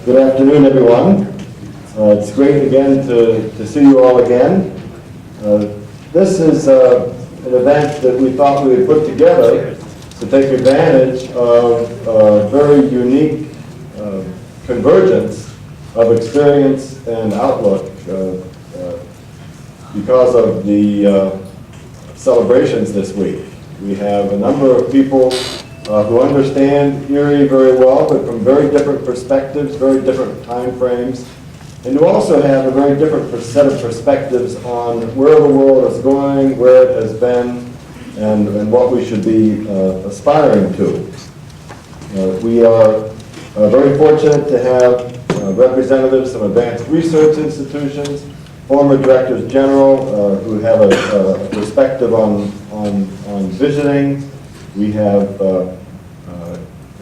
Good afternoon, everyone. It's great again to see you all again. This is an event that we thought we would put together to take advantage of a very unique convergence of experience and outlook because of the celebrations this week. We have a number of people who understand IRRI very well, but from very different perspectives, very different time frames, and who also have a very different set of perspectives on where the world is going, where it has been, and what we should be aspiring to. We are very fortunate to have representatives from advanced research institutions, former directors general who have a perspective on visioning. We have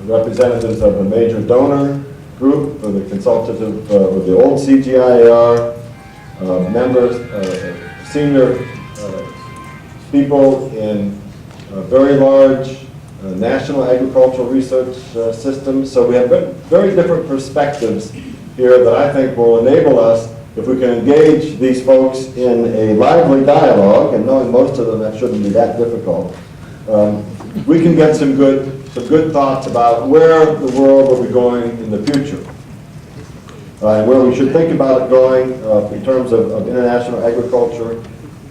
representatives of a major donor group for the consultative, or the old CGIAR, members, senior people in very large national agricultural research systems. So we have very different perspectives here that I think will enable us, if we can engage these folks in a lively dialogue, and knowing most of them that shouldn't be that difficult, we can get some good thoughts about where the world will be going in the future, and where we should think about it going in terms of international agriculture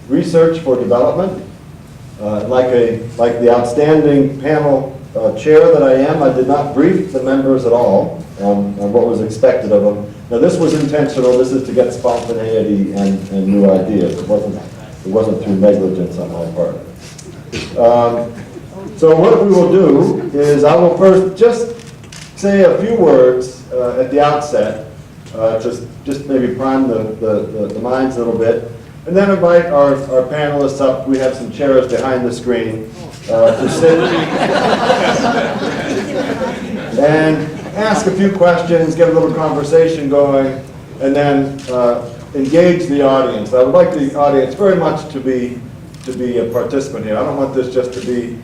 research for development. Like the outstanding panel chair that I am, I did not brief the members at all on what was expected of them. Now this was intentional. This is to get spontaneity and new ideas. It wasn't through negligence on my part. So what we will do is I will first just say a few words at the outset, just maybe prime the minds a little bit, and then invite our panelists up. We have some chairs behind the screen to sit and ask a few questions, get a little conversation going, and then engage the audience. I would like the audience very much to be a participant here. I don't want this just to be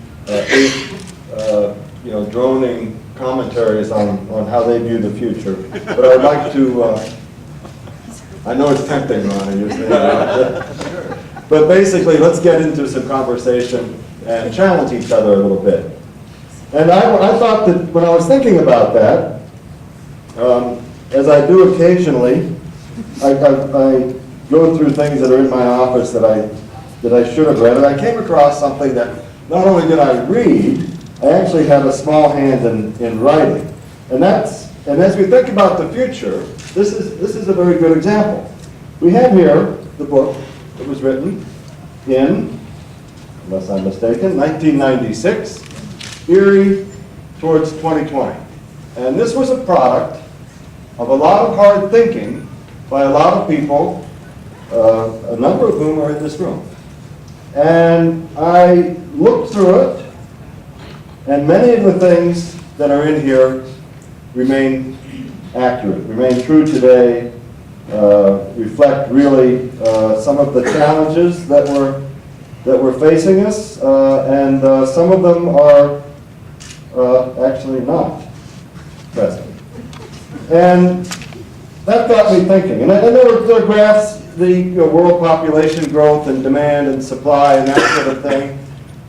droning commentaries on how they view the future. But I'd like to, I know it's tempting, Ronnie, you're saying that. But basically, let's get into some conversation and challenge each other a little bit. And I thought that when I was thinking about that, as I do occasionally, I go through things that are in my office that I should have read, and I came across something that not only did I read, I actually had a small hand in writing. And as we think about the future, this is a very good example. We have here the book that was written in, unless I'm mistaken, 1996, IRRI Towards 2020. And this was a product of a lot of hard thinking by a lot of people, a number of whom are in this room. And I looked through it, and many of the things that are in here remain accurate, remain true today, reflect really some of the challenges that were facing us, and some of them are actually not present. And that got me thinking. And there were graphs, the world population growth and demand and supply and that sort of thing.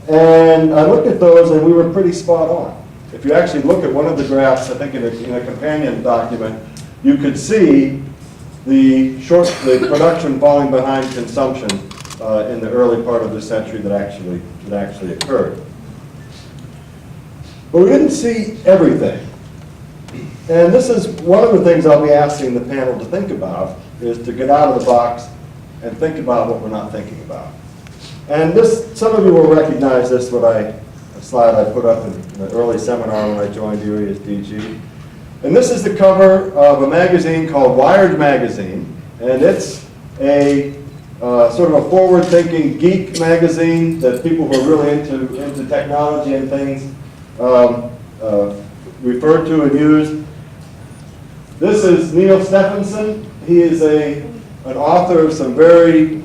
And I looked at those, and we were pretty spot on. If you actually look at one of the graphs, I think in a companion document, you could see the production falling behind consumption in the early part of the century that actually occurred. But we didn't see everything. And this is one of the things I'll be asking the panel to think about, is to get out of the box and think about what we're not thinking about. And this, some of you will recognize this, a slide I put up in the early seminar when I joined IRRI as DG. And this is the cover of a magazine called Wired magazine, and it's a sort of a forward-thinking geek magazine that people who are really into technology and things refer to and use. This is Neil Stephenson. He is an author of some very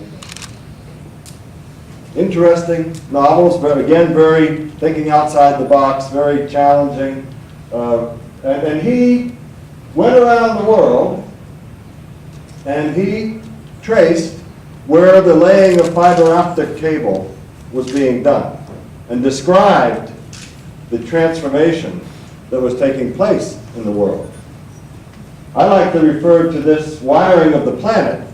interesting novels, but again, very thinking outside the box, very challenging. And he went around the world and he traced where the laying of fiber optic cable was being done and described the transformation that was taking place in the world. I like to refer to this wiring of the planet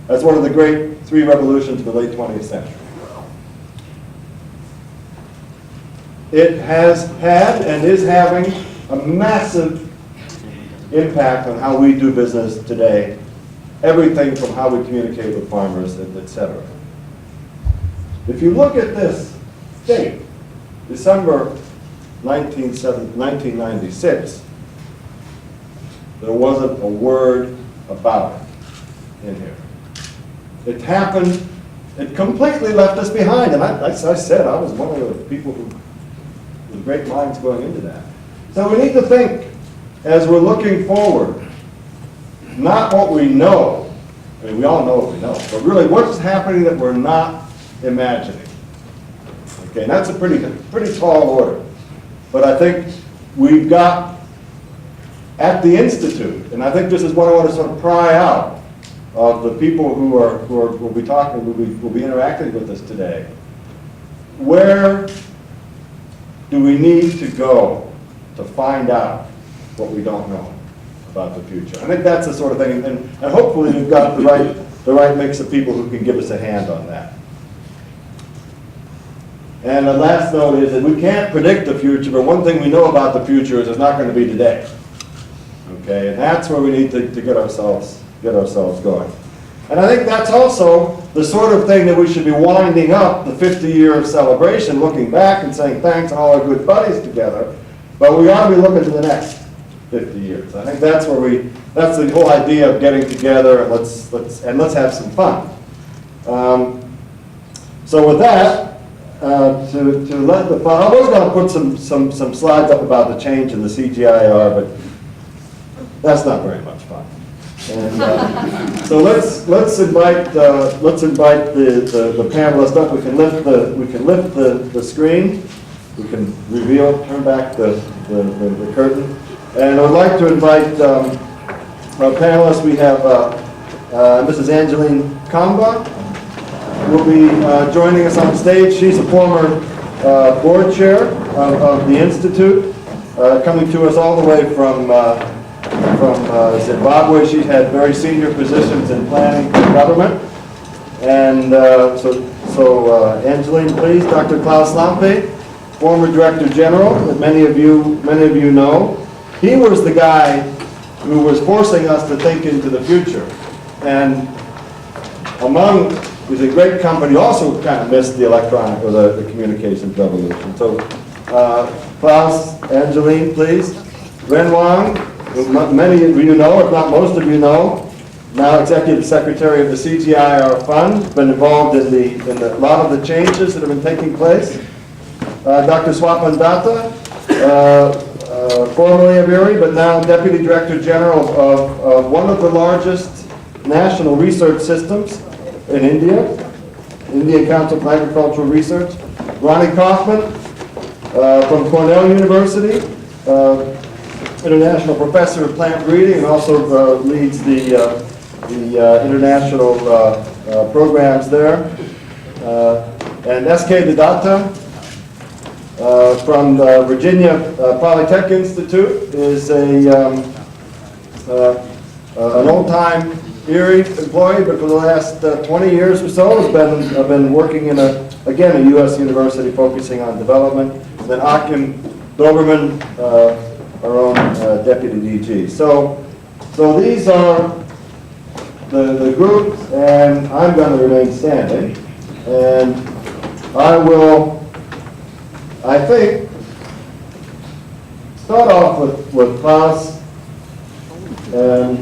as one of the great three revolutions of the late 20th century. It has had and is having a massive impact on how we do business today. Everything from how we communicate with farmers, etc. If you look at this date, December 1996, there wasn't a word about it in here. It happened, it completely left us behind. And I said I was one of the people who, with great minds going into that. So we need to think, as we're looking forward, not what we know. I mean, we all know what we know, but really what's happening that we're not imagining. Okay, and that's a pretty tall order. But I think we've got, at the Institute, and I think this is what I want to sort of pry out of the people who will be talking, will be interacting with us today. Where do we need to go to find out what we don't know about the future? I think that's the sort of thing, and hopefully we've got the right mix of people who can give us a hand on that. And the last note is that we can't predict the future, but one thing we know about the future is it's not going to be today. Okay, and that's where we need to get ourselves going. And I think that's also the sort of thing that we should be winding up the 50-year celebration, looking back and saying thanks and all our good buddies together, but we ought to be looking to the next 50 years. I think that's where that's the whole idea of getting together and let's have some fun. So with that, to let the fun, I was going to put some slides up about the change in the CGIAR, but that's not very much fun. And so let's invite the panelists up. We can lift the screen. We can reveal, turn back the curtain. And I'd like to invite our panelists. We have Mrs. Angeline Kamba will be joining us on stage. She's a former board chair of the Institute, coming to us all the way from Zimbabwe. She's had very senior positions in planning for government. And so Angeline, please. Dr. Klaus Lampe, former Director General, that many of you know. He was the guy who was forcing us to think into the future. And he's a great company, also kind of missed the electronic or the communications revolution. So Klaus, Angeline, please. Ren Wang, who many of you know, if not most of you know, now Executive Secretary of the CGIAR Fund, been involved in a lot of the changes that have been taking place. Dr. Swapan Datta, formerly of IRRI, but now Deputy Director General of one of the largest national research systems in India, Indian Council for Agricultural Research. Ronnie Coffman from Cornell University, International Professor of Plant Breeding, and also leads the international programs there. And S.K. Datta from the Virginia Polytechnic Institute is an old-time IRRI employee, but for the last 20 years or so has been working in a U.S. university focusing on development. And then Achim Dobermann, our own deputy DG. So these are the groups, and I'm going to remain standing. And I will, I think, start off with Klaus. And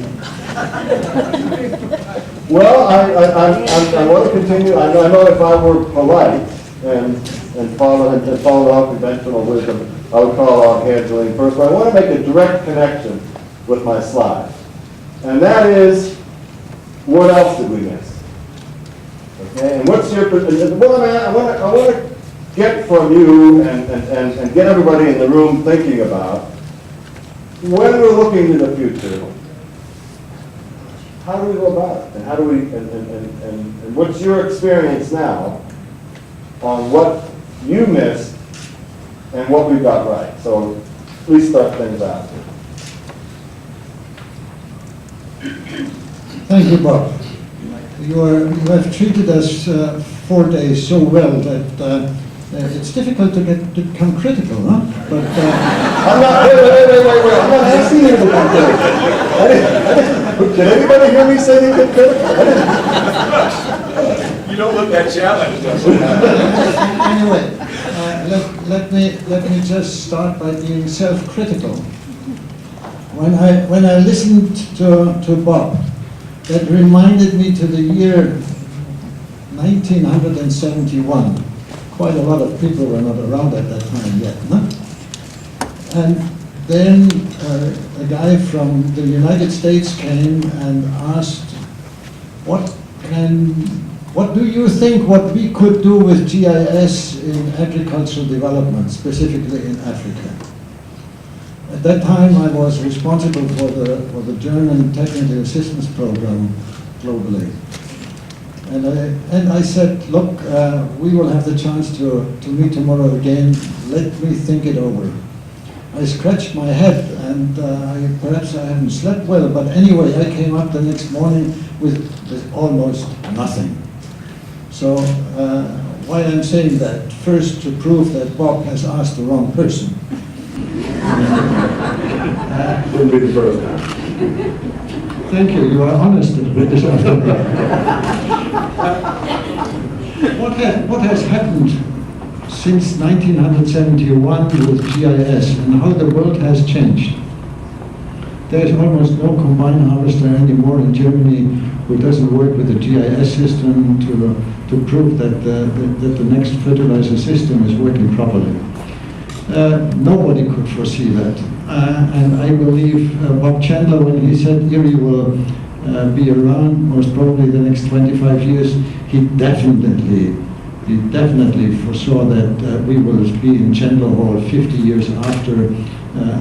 well, I want to continue. I know if I were polite and follow our conventional wisdom, I would call on Angeline first. But I want to make a direct connection with my slide, and that is, what else did we miss? Okay, and what's your? What I want to get from you and get everybody in the room thinking about when we're looking to the future, how do we go about it? And how do we, and what's your experience now on what you missed and what we got right? So please start things out. Thank you, Bob. You have treated us 4 days so well that it's difficult to become critical, huh? But I'm not, wait, I'm not asking you to become critical. Did anybody hear me say you get critical? You don't look that challenged. Anyway, let me just start by being self-critical. When I listened to Bob, that reminded me to the year 1971. Quite a lot of people were not around at that time yet, no? And then a guy from the United States came and asked, what do you think what we could do with GIS in agricultural development, specifically in Africa? At that time, I was responsible for the German technical assistance program globally. And I said, look, we will have the chance to meet tomorrow again. Let me think it over. I scratched my head, and perhaps I haven't slept well, but anyway, I came up the next morning with almost nothing. So why I'm saying that? First, to prove that Bob has asked the wrong person. Wouldn't be the first time. Thank you. You are honest in British What has happened since 1971 with GIS and how the world has changed? There is almost no combine harvester anymore in Germany who doesn't work with the GIS system to prove that the next fertilizer system is working properly. Nobody could foresee that. And I believe Bob Chandler, when he said IRRI will be around most probably the next 25 years, he definitely foresaw that we will be in Chandler Hall 50 years after,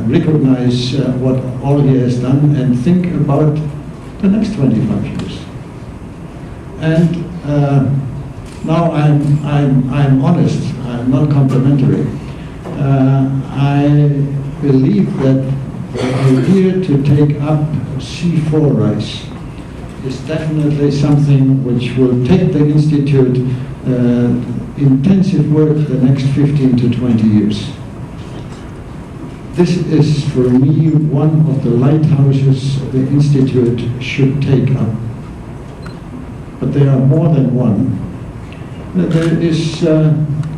recognize what all he has done and think about the next 25 years. And now I'm honest, I'm not complimentary. I believe that the idea to take up C4 rice is definitely something which will take the Institute intensive work the next 15 to 20 years. This is, for me, one of the lighthouses the Institute should take up. But there are more than one. There is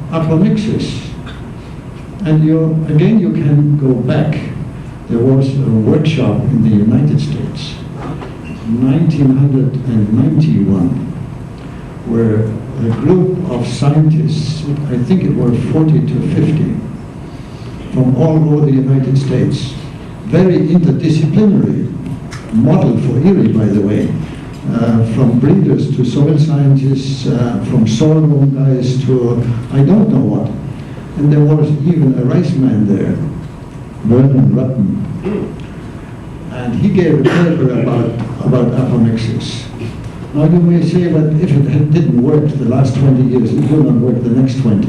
apomixis. And again, you can go back. There was a workshop in the United States, 1991, where a group of scientists, I think it were 40 to 50, from all over the United States, very interdisciplinary, model for IRRI, by the way, from breeders to soil scientists, from sorghum guys to I don't know what. And there was even a rice man there, Vernon Rutten. And he gave a paper about apomixis. Now you may say, but if it didn't work the last 20 years, it will not work the next 20.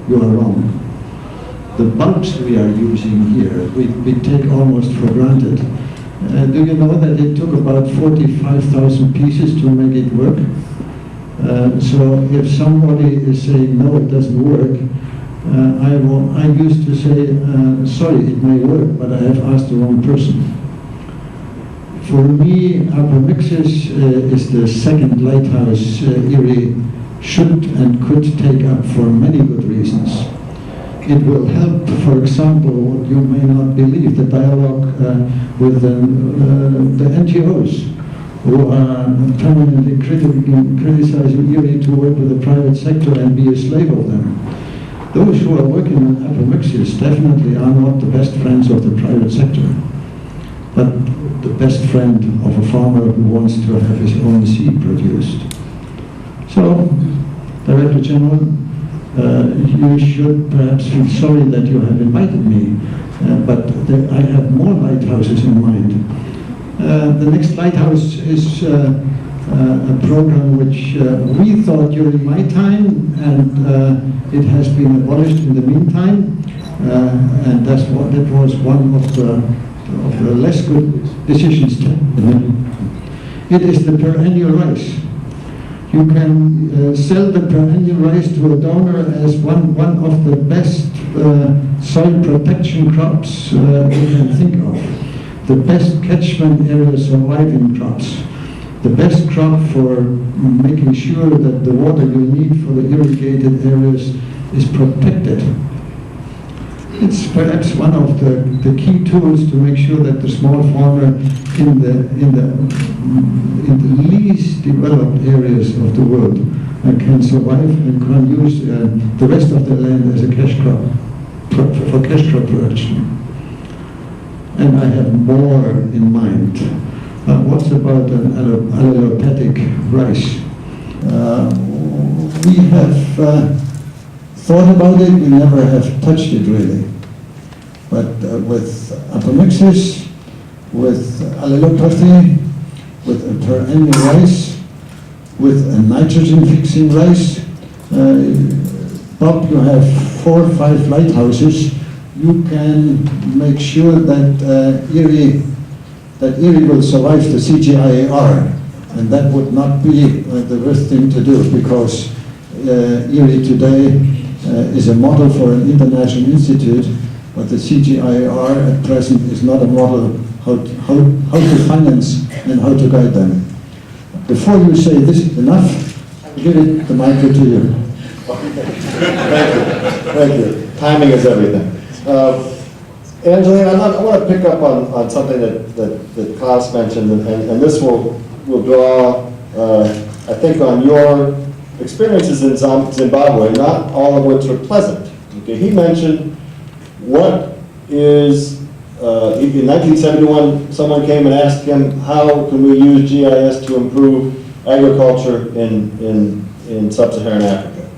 You are wrong. The bulbs we are using here, we take almost for granted. Do you know that it took about 45,000 pieces to make it work? So if somebody is saying, no, it doesn't work, I used to say, sorry, it may work, but I have asked the wrong person. For me, apomixis is the second lighthouse IRRI should and could take up for many good reasons. It will help, for example, you may not believe, the dialogue with the NGOs who are permanently criticizing IRRI to work with the private sector and be a slave of them. Those who are working on apomixis definitely are not the best friends of the private sector, but the best friend of a farmer who wants to have his own seed produced. So, Director General, you should perhaps feel sorry that you have invited me, but I have more lighthouses in mind. The next lighthouse is a program which we thought during my time, and it has been abolished in the meantime, and that was one of the less good decisions taken. It is the perennial rice. You can sell the perennial rice to a donor as one of the best soil protection crops you can think of. The best catchment area surviving crops. The best crop for making sure that the water you need for the irrigated areas is protected. It's perhaps one of the key tools to make sure that the small farmer in the least developed areas of the world can survive and can use the rest of the land as a cash crop, for cash crop production. And I have more in mind. What's about an allelopathic rice? We have thought about it, we never have touched it really. But with apomixis, with allelopathy, with a perennial rice, with a nitrogen-fixing rice, Bob, you have 4 or 5 lighthouses. You can make sure that IRRI will survive the CGIAR, and that would not be the worst thing to do, because IRRI today is a model for an international institute, but the CGIAR at present is not a model how to finance and how to guide them. Before you say this is enough, I'll give it the micro to you. Thank you. Timing is everything. Angeline, I want to pick up on something that Klaus mentioned, and this will draw, I think, on your experiences in Zimbabwe, not all of which are pleasant. Okay, he mentioned what is, in 1971, someone came and asked him, how can we use GIS to improve agriculture in sub-Saharan Africa?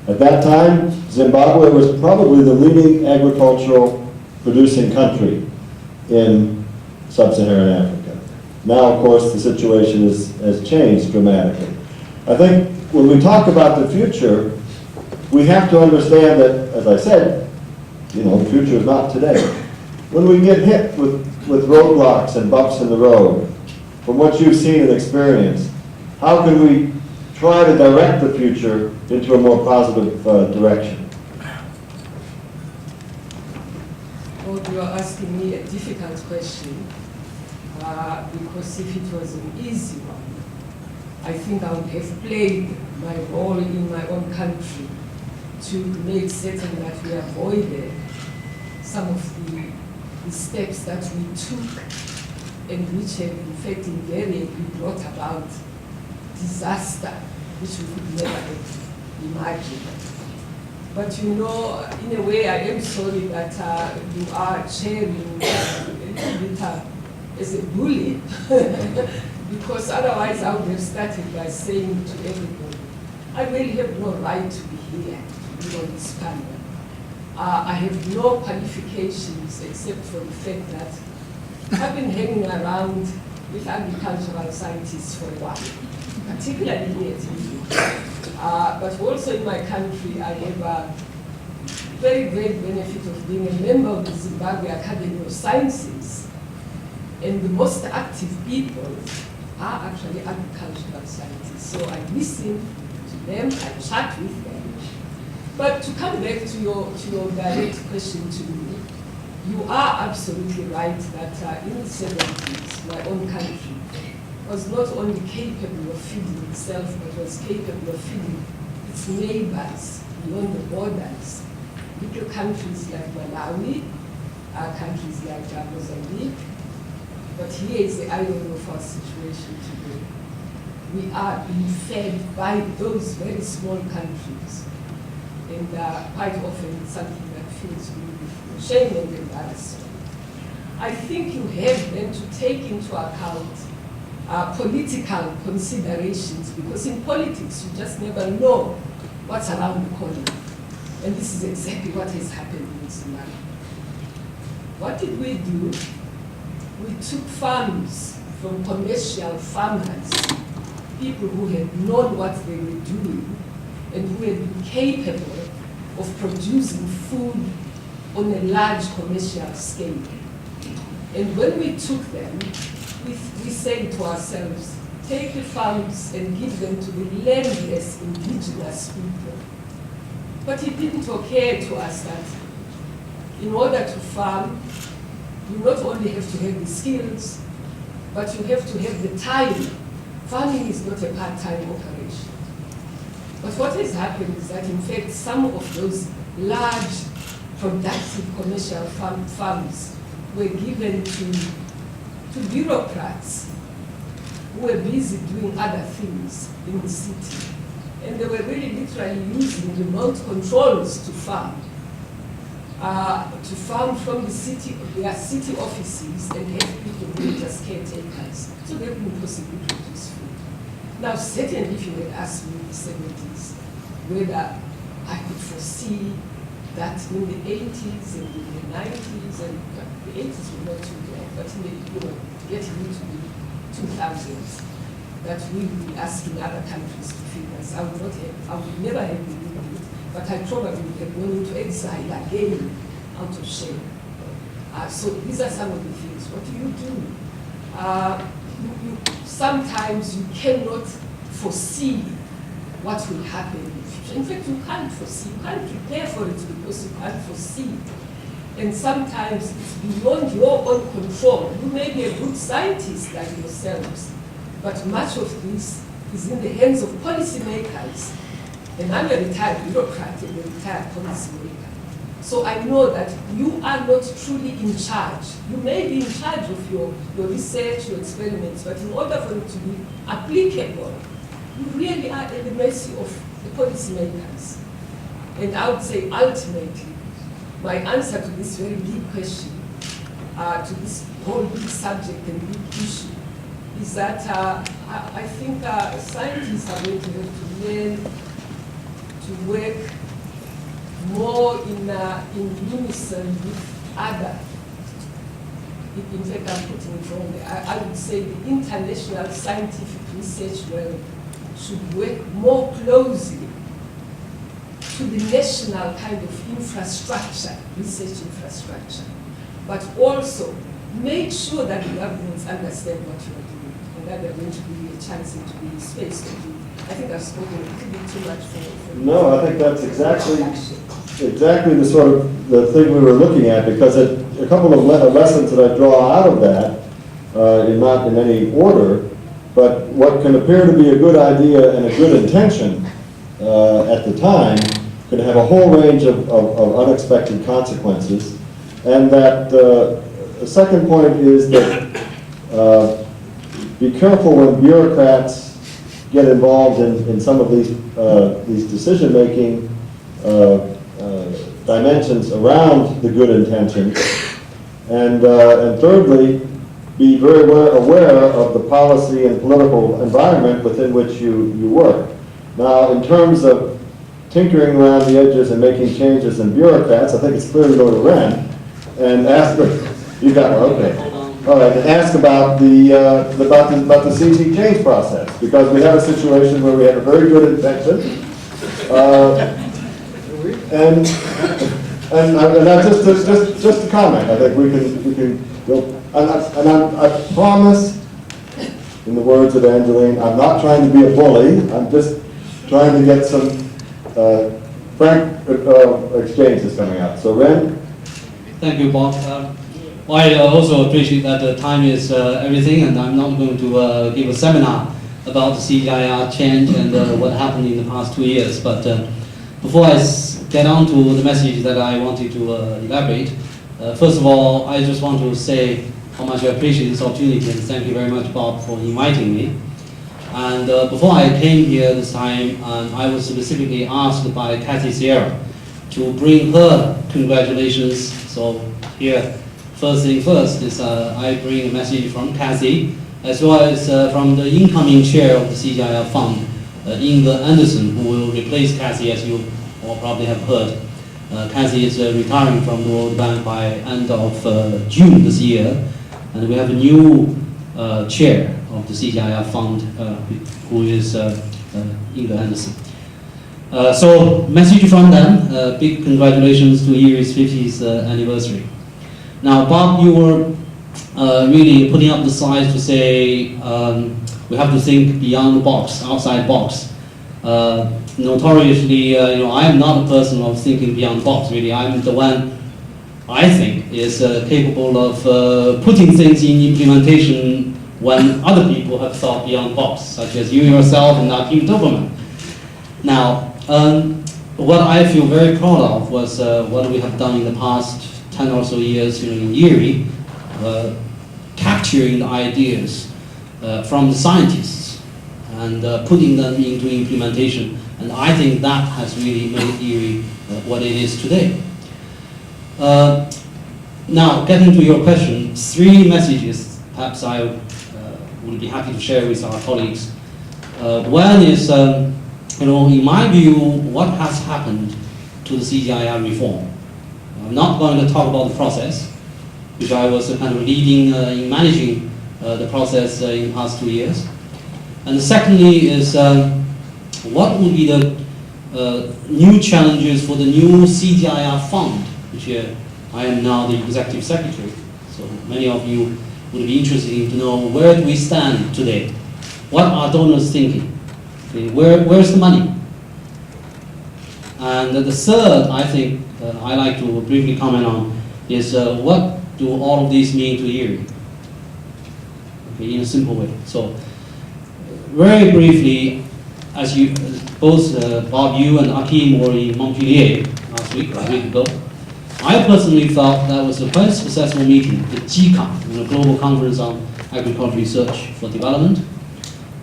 At that time, Zimbabwe was probably the leading agricultural producing country in sub-Saharan Africa. Now, of course, the situation has changed dramatically. I think when we talk about the future, we have to understand that, as I said, the future is not today. When we get hit with roadblocks and bumps in the road, from what you've seen and experienced, how can we try to direct the future into a more positive direction? Well, you are asking me a difficult question, because if it was an easy one, I think I would have played my role in my own country to make certain that we avoided some of the steps that we took and which have in fact invariably brought about disaster which we could never have imagined. But in a way, I am sorry that you are sharing as a bully, because otherwise I would have started by saying to everybody, I really have no right to be here, to be on this panel. I have no qualifications except for the fact that I've been hanging around with agricultural scientists for a while, particularly here at IRRI. But also in my country, I have a very great benefit of being a member of the Zimbabwe Academy of Sciences. And the most active people are actually agricultural scientists. So I listen to them, I chat with them. But to come back to your direct question to me, you are absolutely right that in the 70s, my own country was not only capable of feeding itself, but was capable of feeding its neighbors beyond the borders. Little countries like Malawi, countries like Mozambique, but here is the irony of our situation today. We are being fed by those very small countries. And quite often it's something that fills me with shame and embarrassment. I think you have then to take into account political considerations, because in politics you just never know what's around the corner. And this is exactly what has happened in Zimbabwe. What did we do? We took farms from commercial farmers, people who had known what they were doing and who had been capable of producing food on a large commercial scale. And when we took them, we said to ourselves, take the farms and give them to the landless indigenous people. But it didn't occur to us that in order to farm, you not only have to have the skills, but you have to have the time. Farming is not a part-time operation. But what has happened is that, in fact, some of those large, productive commercial farms were given to bureaucrats who were busy doing other things in the city. And they were really literally using remote controls to farm from the city, their city offices, and have people who were just caretakers. So they couldn't possibly produce food. Now, certainly, if you had asked me in the 70s whether I could foresee that in the 80s and in the 90s, and the 80s were not too bad, but in the, getting into the 2000s, that we would be asking other countries to feed us. I would never have believed it, but I probably would have gone into exile again out of shame. So these are some of the things. What do? Sometimes you cannot foresee what will happen in the future. In fact, you can't foresee, you can't prepare for it because you can't foresee. And sometimes it's beyond your own control. You may be a good scientist like yourselves, but much of this is in the hands of policymakers. And I'm a retired bureaucrat and a retired policymaker. So I know that you are not truly in charge. You may be in charge of your research, your experiments, but in order for it to be applicable, you really are at the mercy of the policymakers. And I would say ultimately, my answer to this very big question, to this whole big subject and big issue, is that I think scientists are going to have to learn to work more in unison with other. In fact, I'm putting it wrong. I would say the international scientific research world should work more closely to the national kind of infrastructure, research infrastructure, but also make sure that the governments understand what you are doing and that they're going to give you a chance and to be in space to do. I think I've spoken a little bit too much for No, I think that's exactly the sort of the thing we were looking at, because a couple of lessons that I draw out of that, not in any order, but what can appear to be a good idea and a good intention at the time can have a whole range of unexpected consequences. And that the second point is that be careful when bureaucrats get involved in some of these decision-making dimensions around the good intentions. And thirdly, be very aware of the policy and political environment within which you work. Now, in terms of tinkering around the edges and making changes in bureaucrats, I think it's clear to go to Ren and ask her, you got one, okay. All right, and ask about the CG change process, because we have a situation where we have a very good intention, and that's just a comment. I think we can go. And I promise, in the words of Angeline, I'm not trying to be a bully. I'm just trying to get some frank exchanges coming out. So, Ren? Thank you, Bob. I also appreciate that the time is everything, and I'm not going to give a seminar about the CGIAR change and what happened in the past 2 years. But before I get on to the message that I wanted to elaborate, first of all, I just want to say how much I appreciate this opportunity, and thank you very much, Bob, for inviting me. And before I came here this time, I was specifically asked by Kathy Sierra to bring her congratulations. So here, first thing first is I bring a message from Kathy, as well as from the incoming chair of the CGIAR fund, Inge Anderson, who will replace Kathy, as you all probably have heard. Kathy is retiring from the World Bank by end of June this year, and we have a new chair of the CGIAR fund, who is Inga Anderson. So, message from them, big congratulations to IRRI's 50th anniversary. Now, Bob, you were really putting up the slides to say we have to think beyond the box, outside box. Notoriously, I am not a person of thinking beyond the box, really. I'm the one, I think, is capable of putting things in implementation when other people have thought beyond the box, such as you yourself and Achim Dobermann. Now, what I feel very proud of was what we have done in the past 10 or so years in IRRI, capturing the ideas from the scientists and putting them into implementation. And I think that has really made IRRI what it is today. Now, getting to your question, 3 messages perhaps I would be happy to share with our colleagues. One is, in my view, what has happened to the CGIAR reform. I'm not going to talk about the process, which I was kind of leading in managing the process in the past 2 years. And secondly is, what will be the new challenges for the new CGIAR fund, which I am now the executive secretary. So many of you would be interested to know, where do we stand today? What are donors thinking? Okay, where's the money? And the third, I think, I like to briefly comment on is what do all of these mean to IRRI? Okay, in a simple way. So, very briefly, as you both Bob, you and Achim were in Montpellier last week, a week ago. I personally felt that was a quite successful meeting, the GCAR, the Global Conference on Agricultural Research for Development.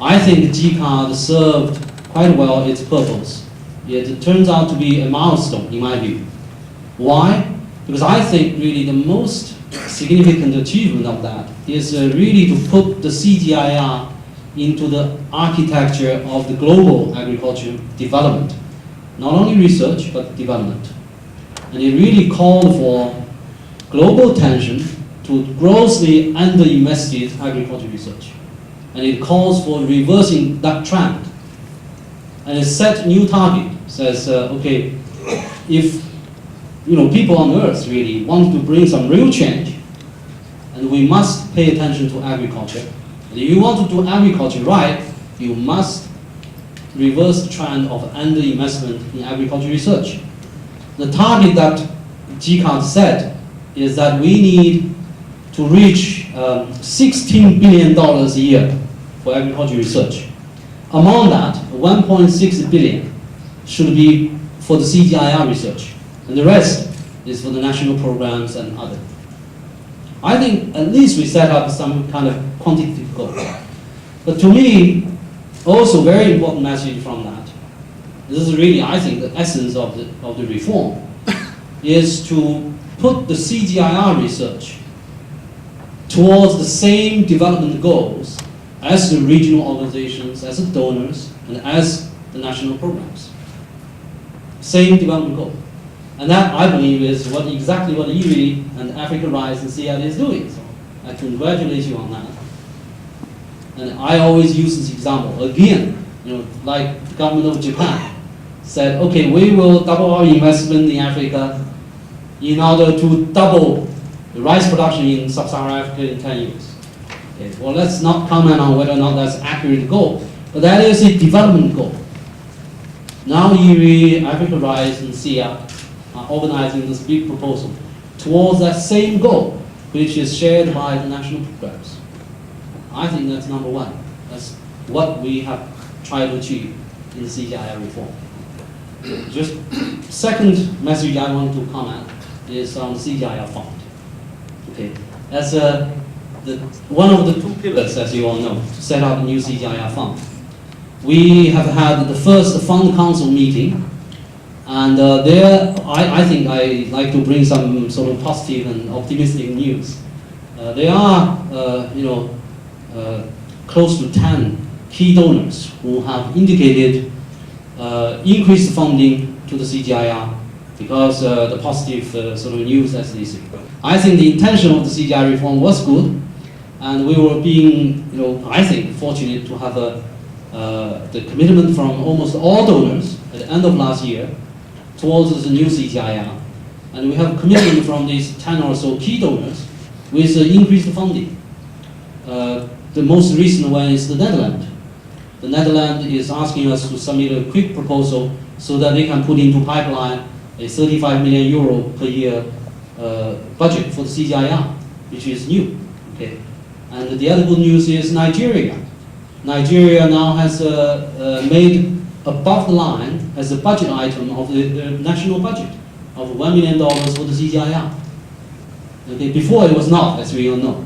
I think GCAR served quite well its purpose. It turns out to be a milestone, in my view. Why? Because I think really the most significant achievement of that is really to put the CGIAR into the architecture of the global agriculture development. Not only research, but development. And it really called for global attention to grossly underinvested agriculture research. And it calls for reversing that trend. And it set a new target, says, okay, if people on earth really want to bring some real change, and we must pay attention to agriculture. And if you want to do agriculture right, you must reverse the trend of underinvestment in agriculture research. The target that GCAR set is that we need to reach $16 billion a year for agriculture research. Among that, 1.6 billion should be for the CGIAR research, and the rest is for the national programs and other. I think at least we set up some kind of quantitative goal. But to me, also very important message from that, this is really, I think, the essence of the reform, is to put the CGIAR research towards the same development goals as the regional organizations, as the donors, and as the national programs. Same development goal. And that, I believe, is exactly what IRRI and Africa Rice and CIAR is doing. So I congratulate you on that. And I always use this example. Again, like the government of Japan said, okay, we will double our investment in Africa in order to double the rice production in sub-Saharan Africa in 10 years. Okay, well, let's not comment on whether or not that's an accurate goal, but that is a development goal. Now IRRI, Africa Rice, and CIAR are organizing this big proposal towards that same goal, which is shared by the national programs. I think that's number one. That's what we have tried to achieve in the CGIAR reform. Just second message I want to comment is on the CGIAR fund. Okay, as one of the 2 pillars, as you all know, to set up a new CGIAR fund. We have had the first fund council meeting, and there I think I like to bring some sort of positive and optimistic news. There are close to 10 key donors who have indicated increased funding to the CGIAR because the positive sort of news as they see. I think the intention of the CGI reform was good, and we were being, I think, fortunate to have the commitment from almost all donors at the end of last year towards the new CGIAR. And we have commitment from these 10 or so key donors with increased funding. The most recent one is the Netherlands. The Netherlands is asking us to submit a quick proposal so that they can put into pipeline a 35 million euro per year budget for the CGIAR, which is new. Okay. And the other good news is Nigeria. Nigeria now has made above the line as a budget item of the national budget of $1 million for the CGIAR. Okay, before it was not, as we all know.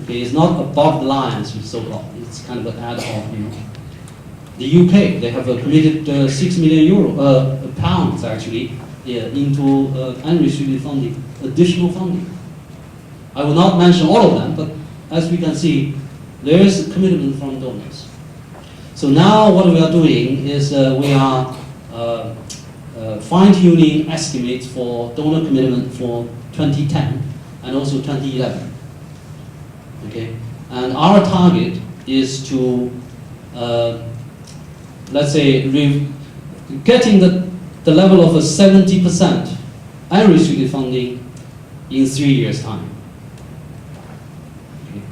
Okay, it's not above the line, as we so-called. It's kind of an ad hoc, The UK, they have committed £6 million pounds actually into unrestricted funding, additional funding. I will not mention all of them, but as we can see, there is a commitment from donors. So now what we are doing is we are fine-tuning estimates for donor commitment for 2010 and also 2011. Okay, and our target is to, let's say, getting the level of a 70% unrestricted funding in 3 years' time. Okay.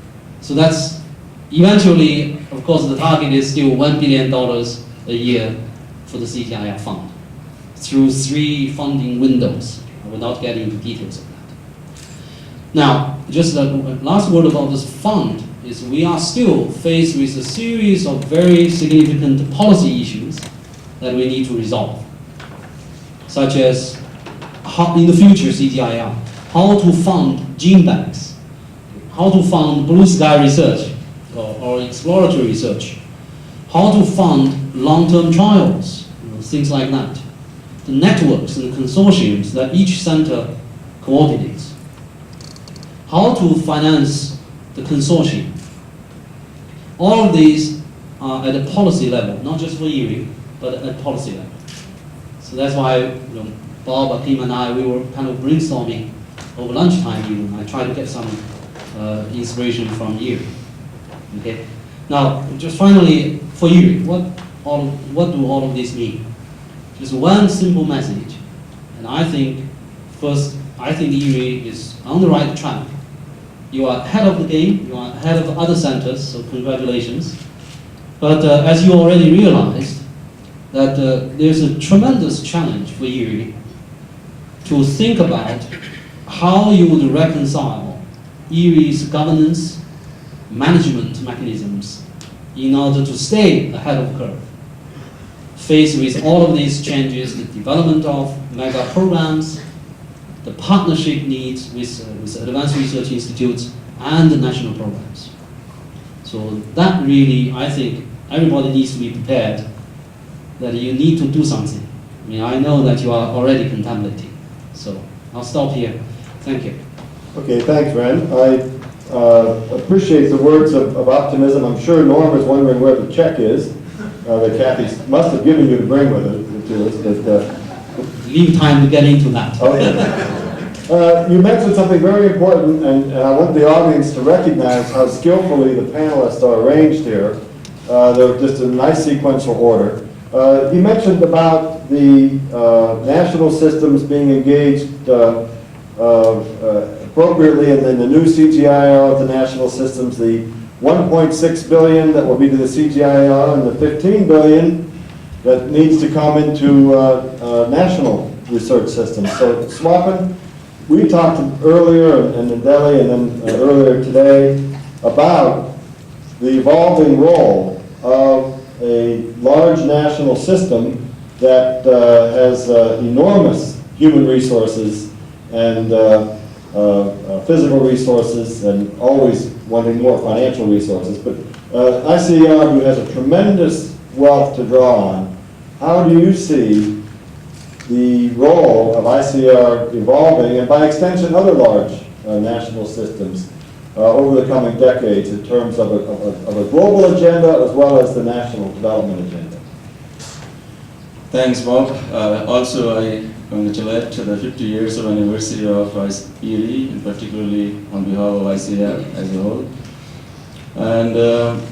So that's eventually, of course, the target is still $1 billion a year for the CGIAR fund through 3 funding windows. I will not get into details of that. Now, just a last word about this fund is we are still faced with a series of very significant policy issues that we need to resolve, such as how, in the future CGIAR, how to fund gene banks, how to fund blue sky research or exploratory research, how to fund long-term trials, things like that, the networks and the consortiums that each center coordinates, how to finance the consortium. All of these are at a policy level, not just for IRRI, but at policy level. So that's why Bob, Achim, and I, we were kind of brainstorming over lunchtime even. I tried to get some inspiration from IRRI. Okay. Now, just finally, for IRRI, what do all of this mean? Just one simple message, and I think, first, I think IRRI is on the right track. You are ahead of the game, you are ahead of other centers, so congratulations. But as you already realized, that there's a tremendous challenge for IRRI to think about how you would reconcile IRRI's governance management mechanisms in order to stay ahead of the curve, faced with all of these changes, the development of mega programs, the partnership needs with advanced research institutes and the national programs. So that really, I think, everybody needs to be prepared that you need to do something. I mean, I know that you are already contemplating. So I'll stop here. Thank you. Okay, thanks, Ren. I appreciate the words of optimism. I'm sure Norm is wondering where the check is that Kathy must have given you to bring with her to us. But, leave time to get into that. Okay. You mentioned something very important, and I want the audience to recognize how skillfully the panelists are arranged here. They're just in nice sequential order. You mentioned about the national systems being engaged appropriately, and then the new CGIAR of the national systems, the $1.6 billion that will be to the CGIAR, and the $15 billion that needs to come into national research systems. So Swapan, we talked earlier and in Delhi and then earlier today about the evolving role of a large national system that has enormous human resources and physical resources, and always wanting more financial resources. But ICAR, who has a tremendous wealth to draw on, how do you see the role of ICAR evolving, and by extension other large national systems, over the coming decades in terms of a global agenda as well as the national development agenda? Thanks, Bob. Also, I congratulate the 50 years of anniversary of IRRI, and particularly on behalf of ICAR as a whole. And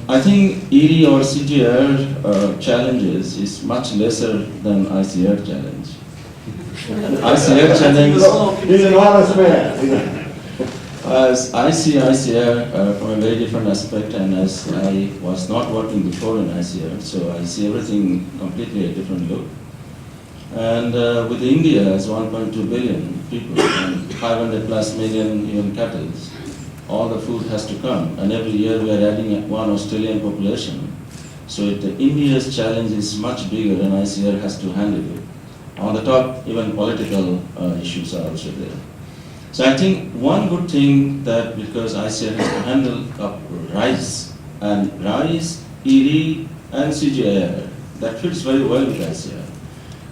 I think IRRI or CGIAR challenges is much lesser than ICAR challenge. ICAR challenge. He's an honest man. As I see ICAR from a very different aspect, and as I was not working before in ICAR, so I see everything completely a different look. And with India as 1.2 billion people and 500 plus million even cattle, all the food has to come. And every year we are adding 1 Australian population. So India's challenge is much bigger and ICAR has to handle it. On the top, even political issues are also there. So I think one good thing that because ICAR has to handle rice, and rice, IRRI and CGIAR, that fits very well with ICAR.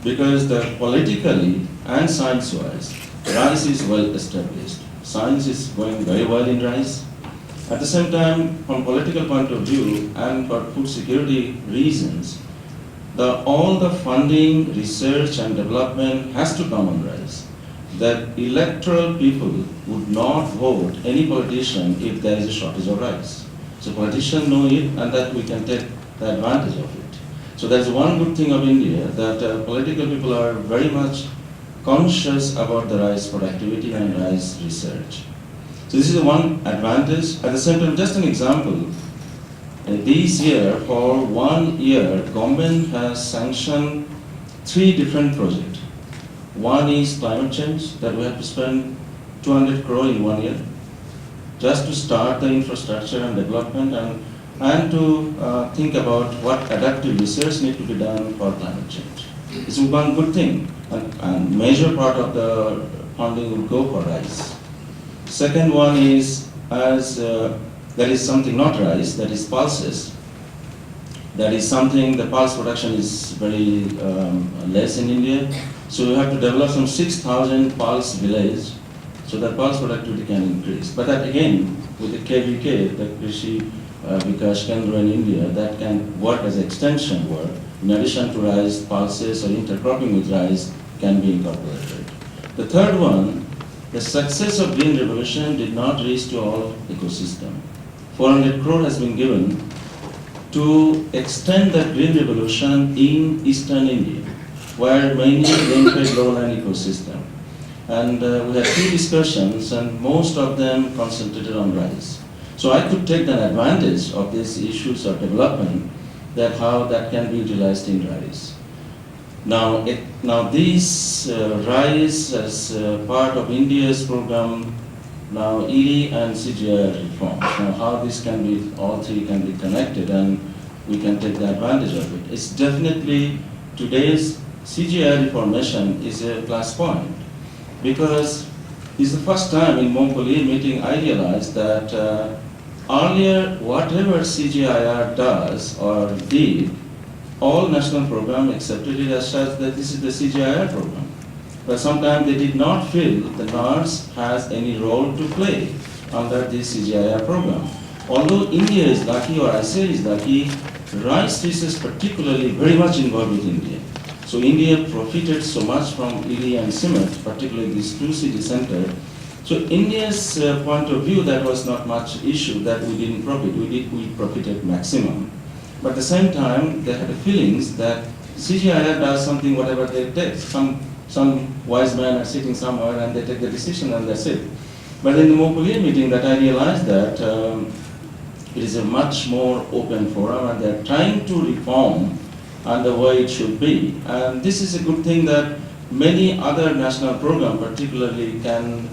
Because politically and science-wise, rice is well established. Science is going very well in rice. At the same time, from political point of view and for food security reasons, all the funding, research and development has to come on rice. That electoral people would not vote any politician if there is a shortage of rice. So politicians know it and that we can take the advantage of it. So that's one good thing of India, that political people are very much conscious about the rice productivity and rice research. So this is the one advantage. At the same time, just an example, this year, for 1 year, government has sanctioned 3 different projects. One is climate change, that we have to spend 200 crore in 1 year, just to start the infrastructure and development and to think about what adaptive research needs to be done for climate change. It's one good thing, and major part of the funding will go for rice. Second one is, as there is something not rice, that is pulses. That is something, the pulse production is very less in India. So we have to develop some 6,000 pulse village so that pulse productivity can increase. But that again, with the KVK, the Krishi Vikash Kendra in India, that can work as extension work. In addition to rice, pulses or intercropping with rice can be incorporated. The third one, the success of Green Revolution did not reach to all ecosystem. 400 crore has been given to extend the Green Revolution in eastern India, where mainly rain-fed lowland ecosystem. And we had 2 discussions, and most of them concentrated on rice. So I could take the advantage of these issues of development, that how that can be utilized in rice. Now this rice as part of India's program, now IRRI and CGIAR reforms. Now how this can be, all 3 can be connected and we can take the advantage of it. It's definitely today's CGIAR reformation is a plus point, because it's the first time in Mongolia meeting I realized that earlier whatever CGIAR does or did, all national program accepted it as such that this is the CGIAR program. But sometimes they did not feel the NARS has any role to play under this CGIAR program. Although India is lucky, or I say is lucky, rice research particularly very much involved with India. So India profited so much from IRRI and CIMET, particularly this 2 city center. So India's point of view, that was not much issue that we didn't profit. We profited maximum. But at the same time, they had the feelings that CGIAR does something whatever they take. Some wise men are sitting somewhere and they take the decision and that's it. But in the Mongolia meeting that I realized that it is a much more open forum and they're trying to reform and the way it should be. And this is a good thing that many other national programs particularly can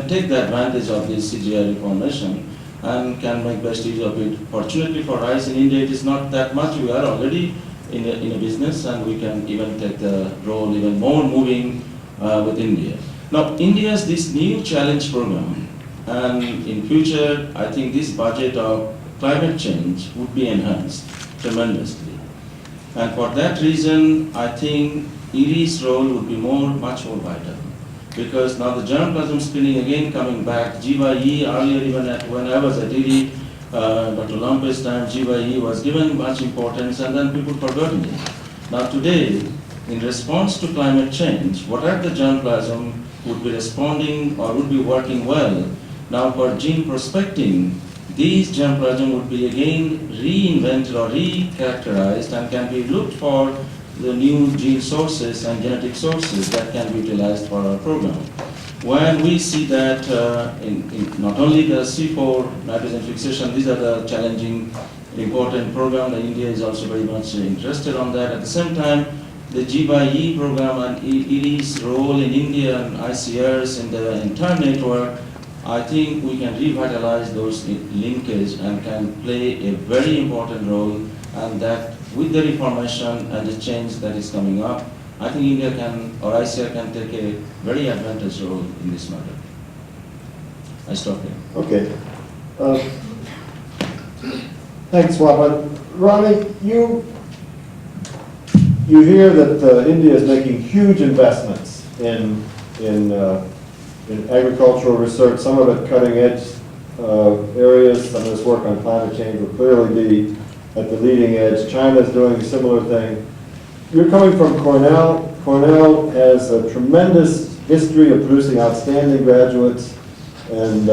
take the advantage of this CGIAR reformation and can make best use of it. Fortunately for rice in India, it is not that much. We are already in a business and we can even take the role even more moving with India. Now India's this new challenge program, and in future I think this budget of climate change would be enhanced tremendously. And for that reason, I think IRRI's role would be much more vital. Because now the germplasm screening again coming back, G/E earlier even when I was at IRRI, Dr. Lampe's time, G/E was given much importance and then people forgot it. Now today, in response to climate change, what are the germplasm would be responding or would be working well? Now for gene prospecting, these germplasm would be again reinvented or recharacterized and can be looked for the new gene sources and genetic sources that can be utilized for our program. When we see that in not only the C4 nitrogen fixation, these are the challenging, important program, that India is also very much interested on that. At the same time, the G/E program and IRRI's role in India and ICARs in the entire network, I think we can revitalize those linkage and can play a very important role, and that with the reformation and the change that is coming up, I think India can, or ICAR can take a very advantageous role in this matter. I stop here. Okay. Thanks, Swapan. Ronnie, you hear that India is making huge investments in agricultural research, some of it cutting edge areas. Some of this work on climate change will clearly be at the leading edge. China is doing a similar thing. You're coming from Cornell. Cornell has a tremendous history of producing outstanding graduates, and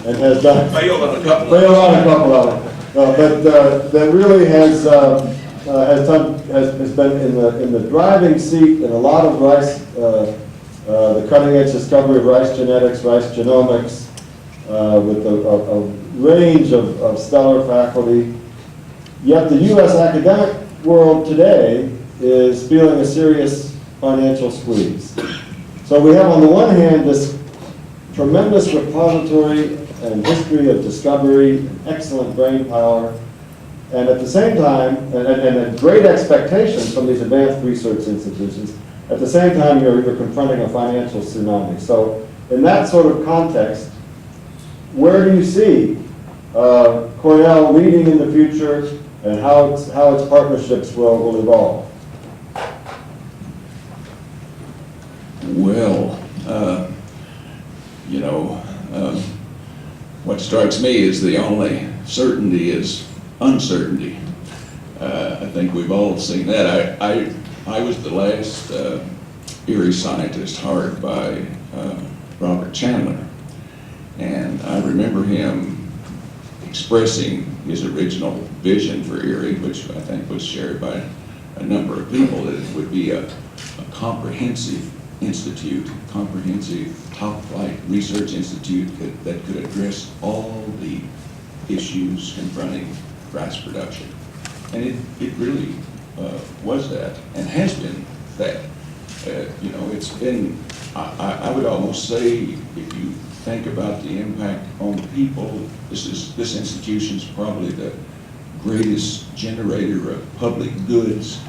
has done Failed on a couple of them. But that really has been in the driving seat in a lot of rice, the cutting edge discovery of rice genetics, rice genomics, with a range of stellar faculty. Yet the U.S. academic world today is feeling a serious financial squeeze. So we have on the one hand this tremendous repository and history of discovery, excellent brain power, and at the same time, and great expectations from these advanced research institutions. At the same time, you're confronting a financial tsunami. So in that sort of context, where do you see Cornell leading in the future, and how its partnerships will evolve? Well, what strikes me is the only certainty is uncertainty. I think we've all seen that. I was the last IRRI scientist hired by Robert Chandler, and I remember him expressing his original vision for IRRI, which I think was shared by a number of people, that it would be a comprehensive institute, comprehensive top-flight research institute that could address all the issues confronting rice production. And it really was that, and has been that. It's been, I would almost say, if you think about the impact on people, this institution's probably the greatest generator of public goods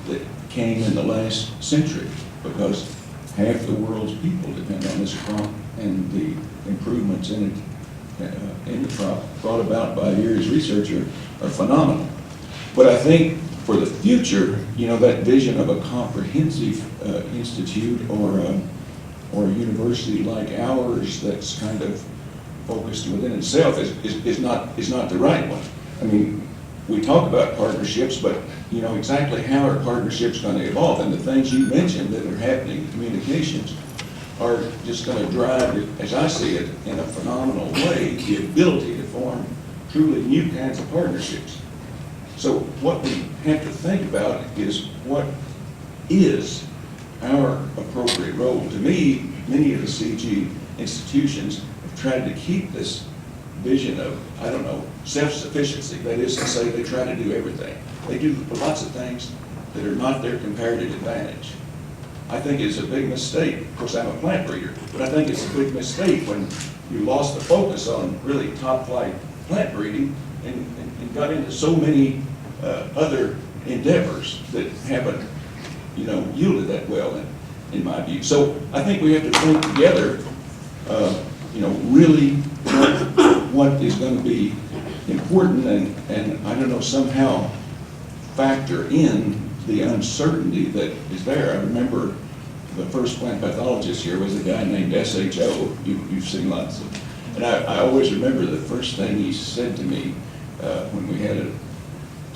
that came in the last century, because half the world's people depend on this crop, and the improvements in the crop brought about by IRRI's research are phenomenal. But I think for the future, that vision of a comprehensive institute or a university like ours that's kind of focused within itself is not the right one. I mean, we talk about partnerships, but exactly how are partnerships going to evolve? And the things you mentioned that are happening in communications are just going to drive, as I see it, in a phenomenal way, the ability to form truly new kinds of partnerships. So what we have to think about is, what is our appropriate role? To me, many of the CG institutions have tried to keep this vision of, self-sufficiency. That is to say, they try to do everything. They do lots of things that are not their comparative advantage. I think it's a big mistake. Of course, I'm a plant breeder, but I think it's a big mistake when you lost the focus on really top-flight plant breeding and got into so many other endeavors that haven't, yielded that well, in my view. So I think we have to think together, really what is going to be important, and somehow factor in the uncertainty that is there. I remember the first plant pathologist here was a guy named SHO. You've seen lots of, and I always remember the first thing he said to me when we had a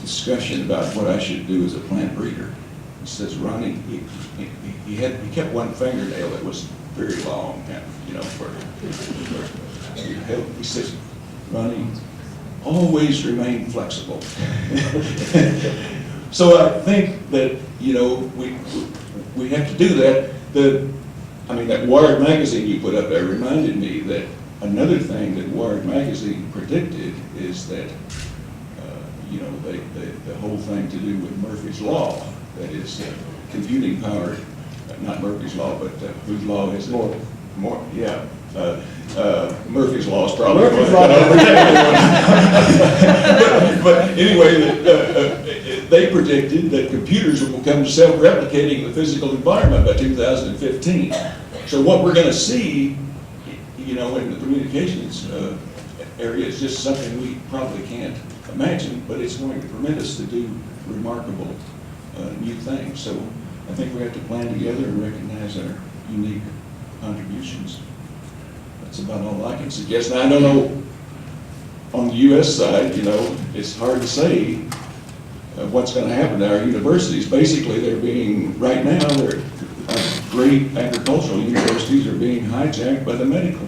discussion about what I should do as a plant breeder. He says, Ronnie, he kept one fingernail that was very long, you know, for your health. He says, Ronnie, always remain flexible. So I think that, you know, we have to do that. That Wired magazine you put up there reminded me that another thing that Wired magazine predicted is that, you know, the whole thing to do with Murphy's Law, that is computing power, not Murphy's Law, but whose law is it? More, yeah. Murphy's Law is probably Murphy's one. Law. But anyway, they predicted that computers will become self-replicating in the physical environment by 2015. So what we're going to see, you know, in the communications area is just something we probably can't imagine, but it's going to permit us to do remarkable new things. So I think we have to plan together and recognize our unique contributions. That's about all I can suggest. Now, I don't know, on the U.S. side, you know, it's hard to say what's going to happen to our universities. Basically, right now, great agricultural universities are being hijacked by the medical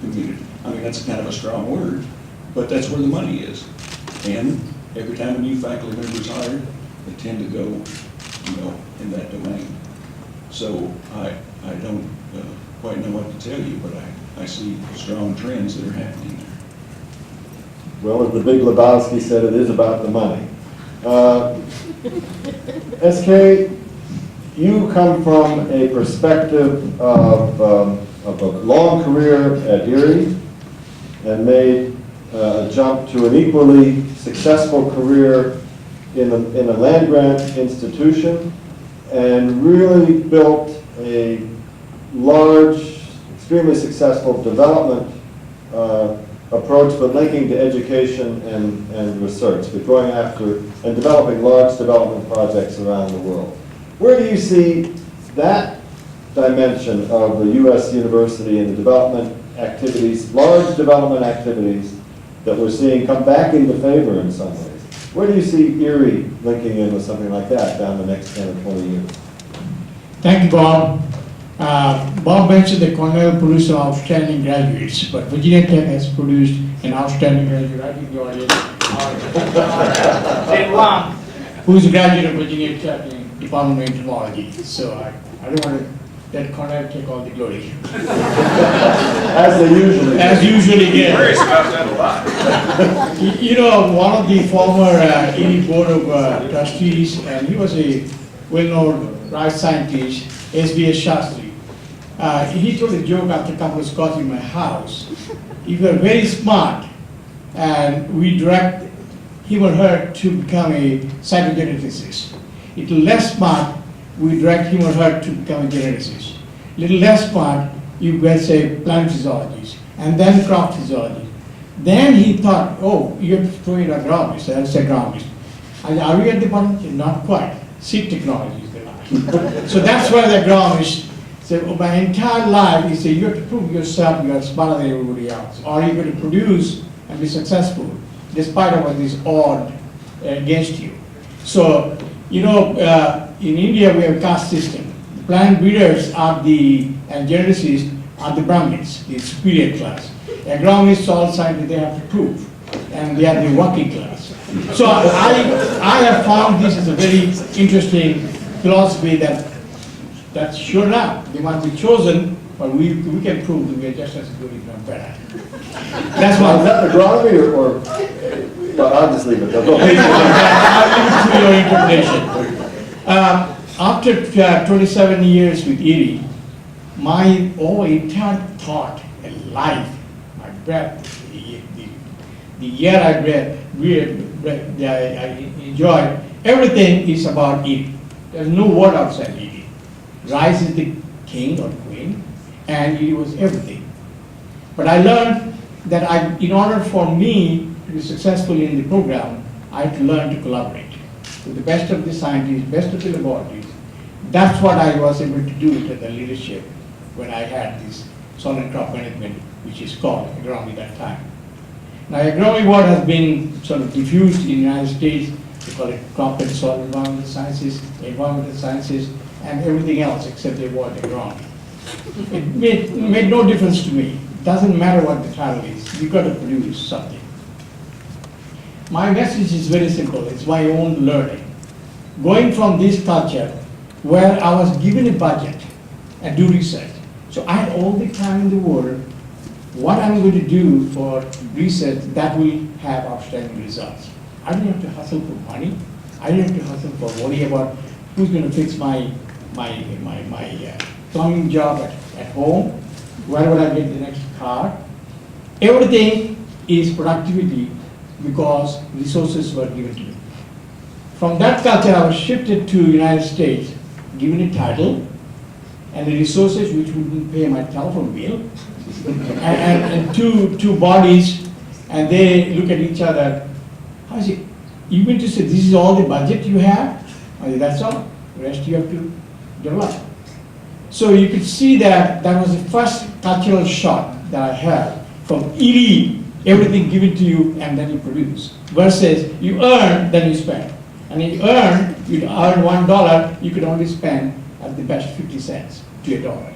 community. I mean, that's kind of a strong word, but that's where the money is. And every time a new faculty member is hired, they tend to go, you know, in that domain. So I don't quite know what to tell you, but I see strong trends that are happening there. Well, as the big Lebowski said, it is about the money. SK, you come from a perspective of a long career at IRRI and made a jump to an equally successful career in a land-grant institution and really built a large, extremely successful development approach, but linking to education and research, but going after and developing large development projects around the world. Where do you see that dimension of the U.S. university and the development activities, large development activities that we're seeing come back into favor in some ways? Where do you see IRRI linking in with something like that down the next 10 or 20 years? Thank you, Bob. Bob mentioned that Cornell produced some outstanding graduates, but Virginia Tech has produced an outstanding graduate, I think the audience, Ren Wang, who's a graduate of Virginia Tech in Department of Entomology. So I don't want to let Cornell take all the glory. As they usually do. As usually get. Worries about that a lot. You know, one of the former IRRI Board of Trustees, and he was a well-known rice scientist, S.B.S. Shastri. He told a joke after a couple of scotch in my house. If you are very smart, and we direct him or her to become a cytogeneticist. If you're less smart, we direct him or her to become a geneticist. Little less smart, you will say plant physiologist, and then crop physiologist. Then he thought, oh, you have to throw in agronomist, that's agronomist. And are we at the bottom? Not quite. Seed technology is the last. So that's why the agronomist said, oh, my entire life, he said, you have to prove yourself you are smarter than everybody else, or you're going to produce and be successful, despite of what is odd against you. So, you know, in India we have a caste system. Plant breeders are and geneticists are the Brahmins, the superior class. Agronomists, all scientists, they have to prove, and they are the working class. So I have found this is a very interesting philosophy that sure enough, they must be chosen, but we can prove that we are just as good, if not better. That's Now, why. is that agronomy or well, I'll just leave it there. I'll leave it to your interpretation. After 27 years with IRRI, my entire thought and life, my breath, the year I enjoyed, everything is about IRRI. There's no word outside IRRI. Rice is the king or queen, and IRRI was everything. But I learned that in order for me to be successful in the program, I had to learn to collaborate with the best of the scientists, best of the laboratories. That's what I was able to do with the leadership when I had this soil and crop management, which is called agronomy that time. Now, agronomy board has been sort of diffused in the United States. They call it crop and soil environmental sciences, and everything else except the word agronomy. It made no difference to me. It doesn't matter what the title is. You've got to produce something. My message is very simple. It's my own learning. Going from this culture where I was given a budget and do research. So I had all the time in the world. What I'm going to do for research that will have outstanding results. I didn't have to hustle for money. I didn't have to hustle for worry about who's going to fix my plumbing job at home. Where would I get the next car? Everything is productivity because resources were given to me. From that culture, I was shifted to United States, given a title and the resources which wouldn't pay my telephone bill, and two bodies, and they look at each other. How is it? You mean to say this is all the budget you have? I said, that's all. The rest you have to develop. So you could see that that was the first cultural shock that I had from IRRI, everything given to you and then you produce, versus you earn, then you spend. And if you earn, you'd earn $1, you could only spend at the best 50 cents to $1.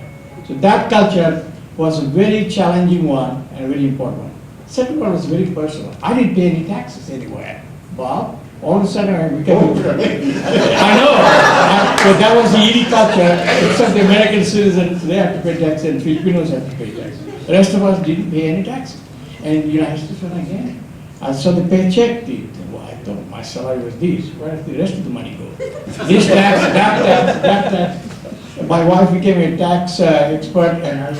So that culture was a very challenging one and a very important one. Second one was very personal. I didn't pay any taxes anywhere. Bob, all of a sudden I became I know. So that was the IRRI culture, except the American citizens, they have to pay taxes and Filipinos have to pay taxes. The rest of us didn't pay any taxes. And the United States went again. I saw the paycheck, well, I thought my salary was this. Where did the rest of the money go? This tax, that tax. My wife became a tax expert and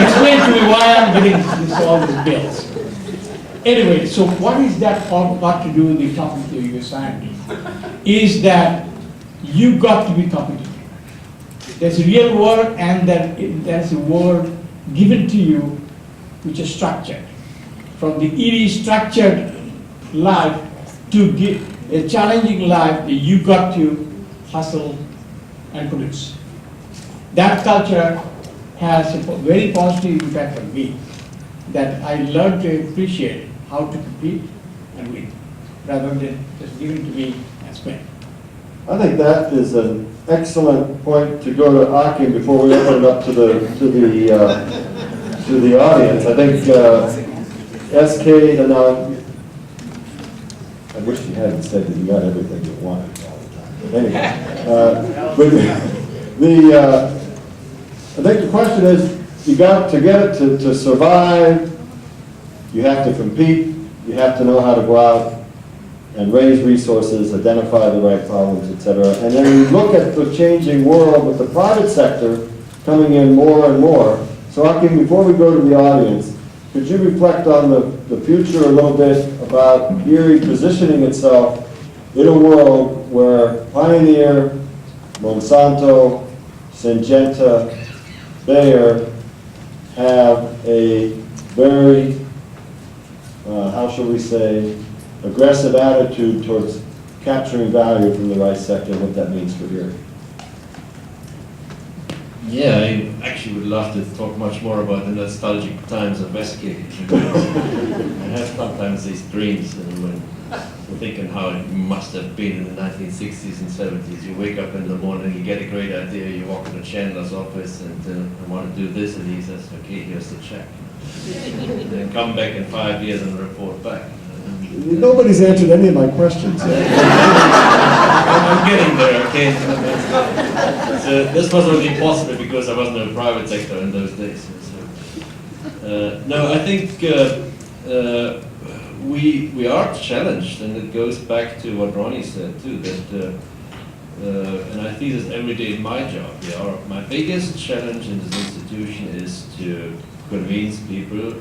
explained to me why I'm getting all these bills. Anyway, so what is that all got to do with the topic that you assigned me? Is that you got to be competitive. There's a real world and there's a world given to you which is structured. From the IRRI structured life to give a challenging life that you got to hustle and produce. That culture has a very positive impact on me, that I learned to appreciate how to compete and win, rather than just given to me and spend. I think that is an excellent point to go to Achim before we open it up to the audience. I think SK, and I wish you hadn't said that you got everything you wanted all the time. But anyway, I think the question is, you got to get it to survive. You have to compete. You have to know how to go out and raise resources, identify the right problems, etc. And then you look at the changing world with the private sector coming in more and more. So Achim, before we go to the audience, could you reflect on the future a little bit about IRRI positioning itself in a world where Pioneer, Monsanto, Syngenta, Bayer have a very, how shall we say, aggressive attitude towards capturing value from the rice sector and what that means for IRRI? Yeah, I actually would love to talk much more about the nostalgic times of SK. I have sometimes these dreams when we're thinking how it must have been in the 1960s and 70s. You wake up in the morning, you get a great idea, you walk into Chandler's office and I want to do this, and he says, okay, here's the check. And then come back in 5 years and report back. Nobody's answered any of my questions yet. I'm getting there, okay? So this was only possible because I wasn't in the private sector in those days. So, no, I think we are challenged, and it goes back to what Ronnie said too, that, and I see this every day in my job. My biggest challenge in this institution is to convince people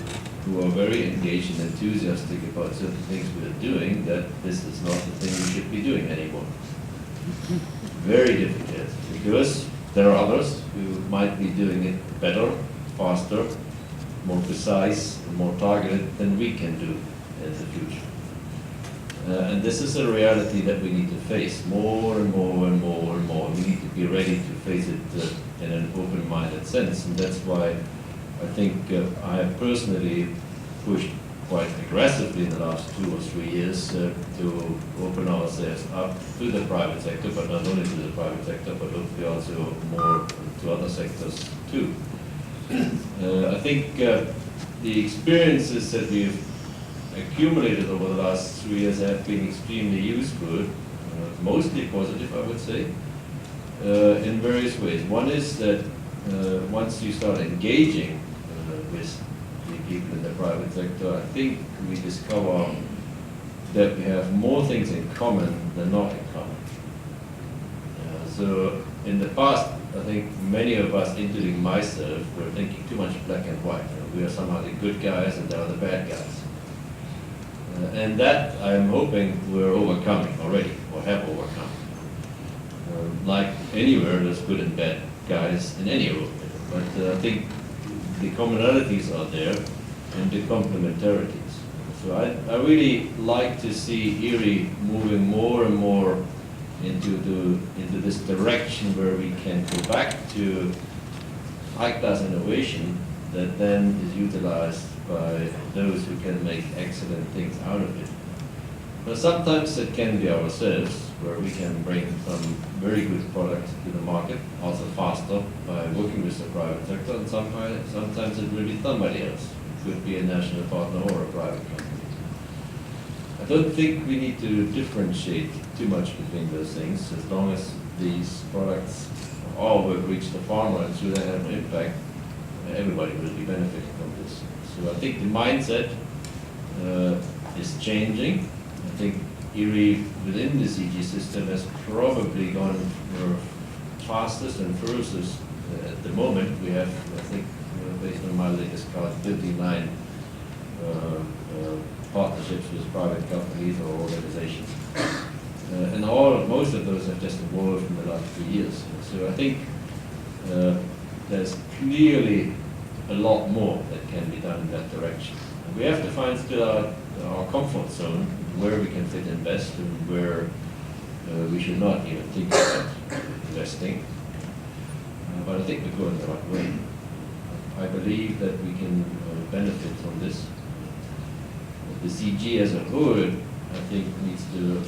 who are very engaged and enthusiastic about certain things we're doing that this is not the thing we should be doing anymore. Very difficult, because there are others who might be doing it better, faster, more precise, and more targeted than we can do in the future. And this is a reality that we need to face more and more and more and more. We need to be ready to face it in an open-minded sense, and that's why I think I have personally pushed quite aggressively in the last 2 or 3 years to open ourselves up to the private sector, but not only to the private sector, but hopefully also more to other sectors too. I think the experiences that we've accumulated over the last 3 years have been extremely useful, mostly positive, I would say, in various ways. One is that once you start engaging with the people in the private sector, I think we discover that we have more things in common than not in common. So in the past, I think many of us, including myself, were thinking too much black and white. We are somehow the good guys and they are the bad guys. And that I'm hoping we're overcoming already, or have overcome. Like anywhere, there's good and bad guys in any room. But I think the commonalities are there and the complementarities. So I really like to see IRRI moving more and more into this direction where we can go back to high-class innovation that then is utilized by those who can make excellent things out of it. But sometimes it can be ourselves, where we can bring some very good products to the market, also faster, by working with the private sector, and sometimes it will be somebody else. It could be a national partner or a private company. I don't think we need to differentiate too much between those things, as long as these products all will reach the farmer and through that have an impact, everybody will be benefiting from this. So I think the mindset is changing. I think IRRI within the CG system has probably gone fastest and furthest at the moment. We have, I think, based on my latest count, 59 partnerships with private companies or organizations. And most of those have just evolved in the last few years. So I think there's clearly a lot more that can be done in that direction. And we have to find still our comfort zone, where we can fit in best and where we should not even think about investing. But I think we're going the right way. I believe that we can benefit from this. The CG as a whole, I think, needs to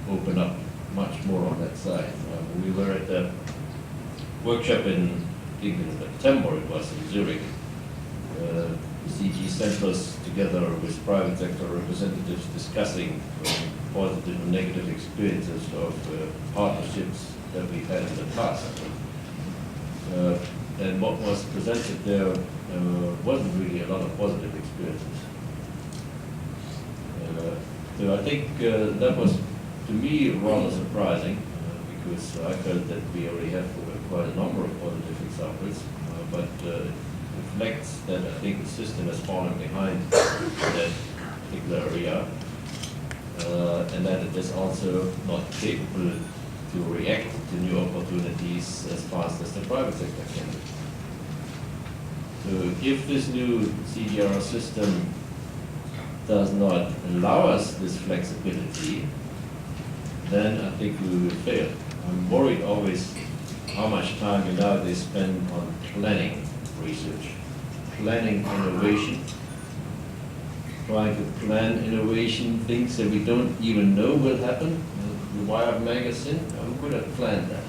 open up much more on that side. We were at the workshop in September, it was in Zurich. The CG sent us together with private sector representatives discussing positive and negative experiences of partnerships that we've had in the past. And what was presented there wasn't really a lot of positive experiences. So I think that was, to me, rather surprising, because I felt that we already have quite a number of positive examples, but it reflects that I think the system has fallen behind that particular area, and that it is also not capable to react to new opportunities as fast as the private sector can. So if this new CGIAR system does not allow us this flexibility, then I think we will fail. I'm worried always how much time we nowadays spend on planning research, planning innovation, trying to plan innovation, things that we don't even know will happen. The Wired magazine, who could have planned that?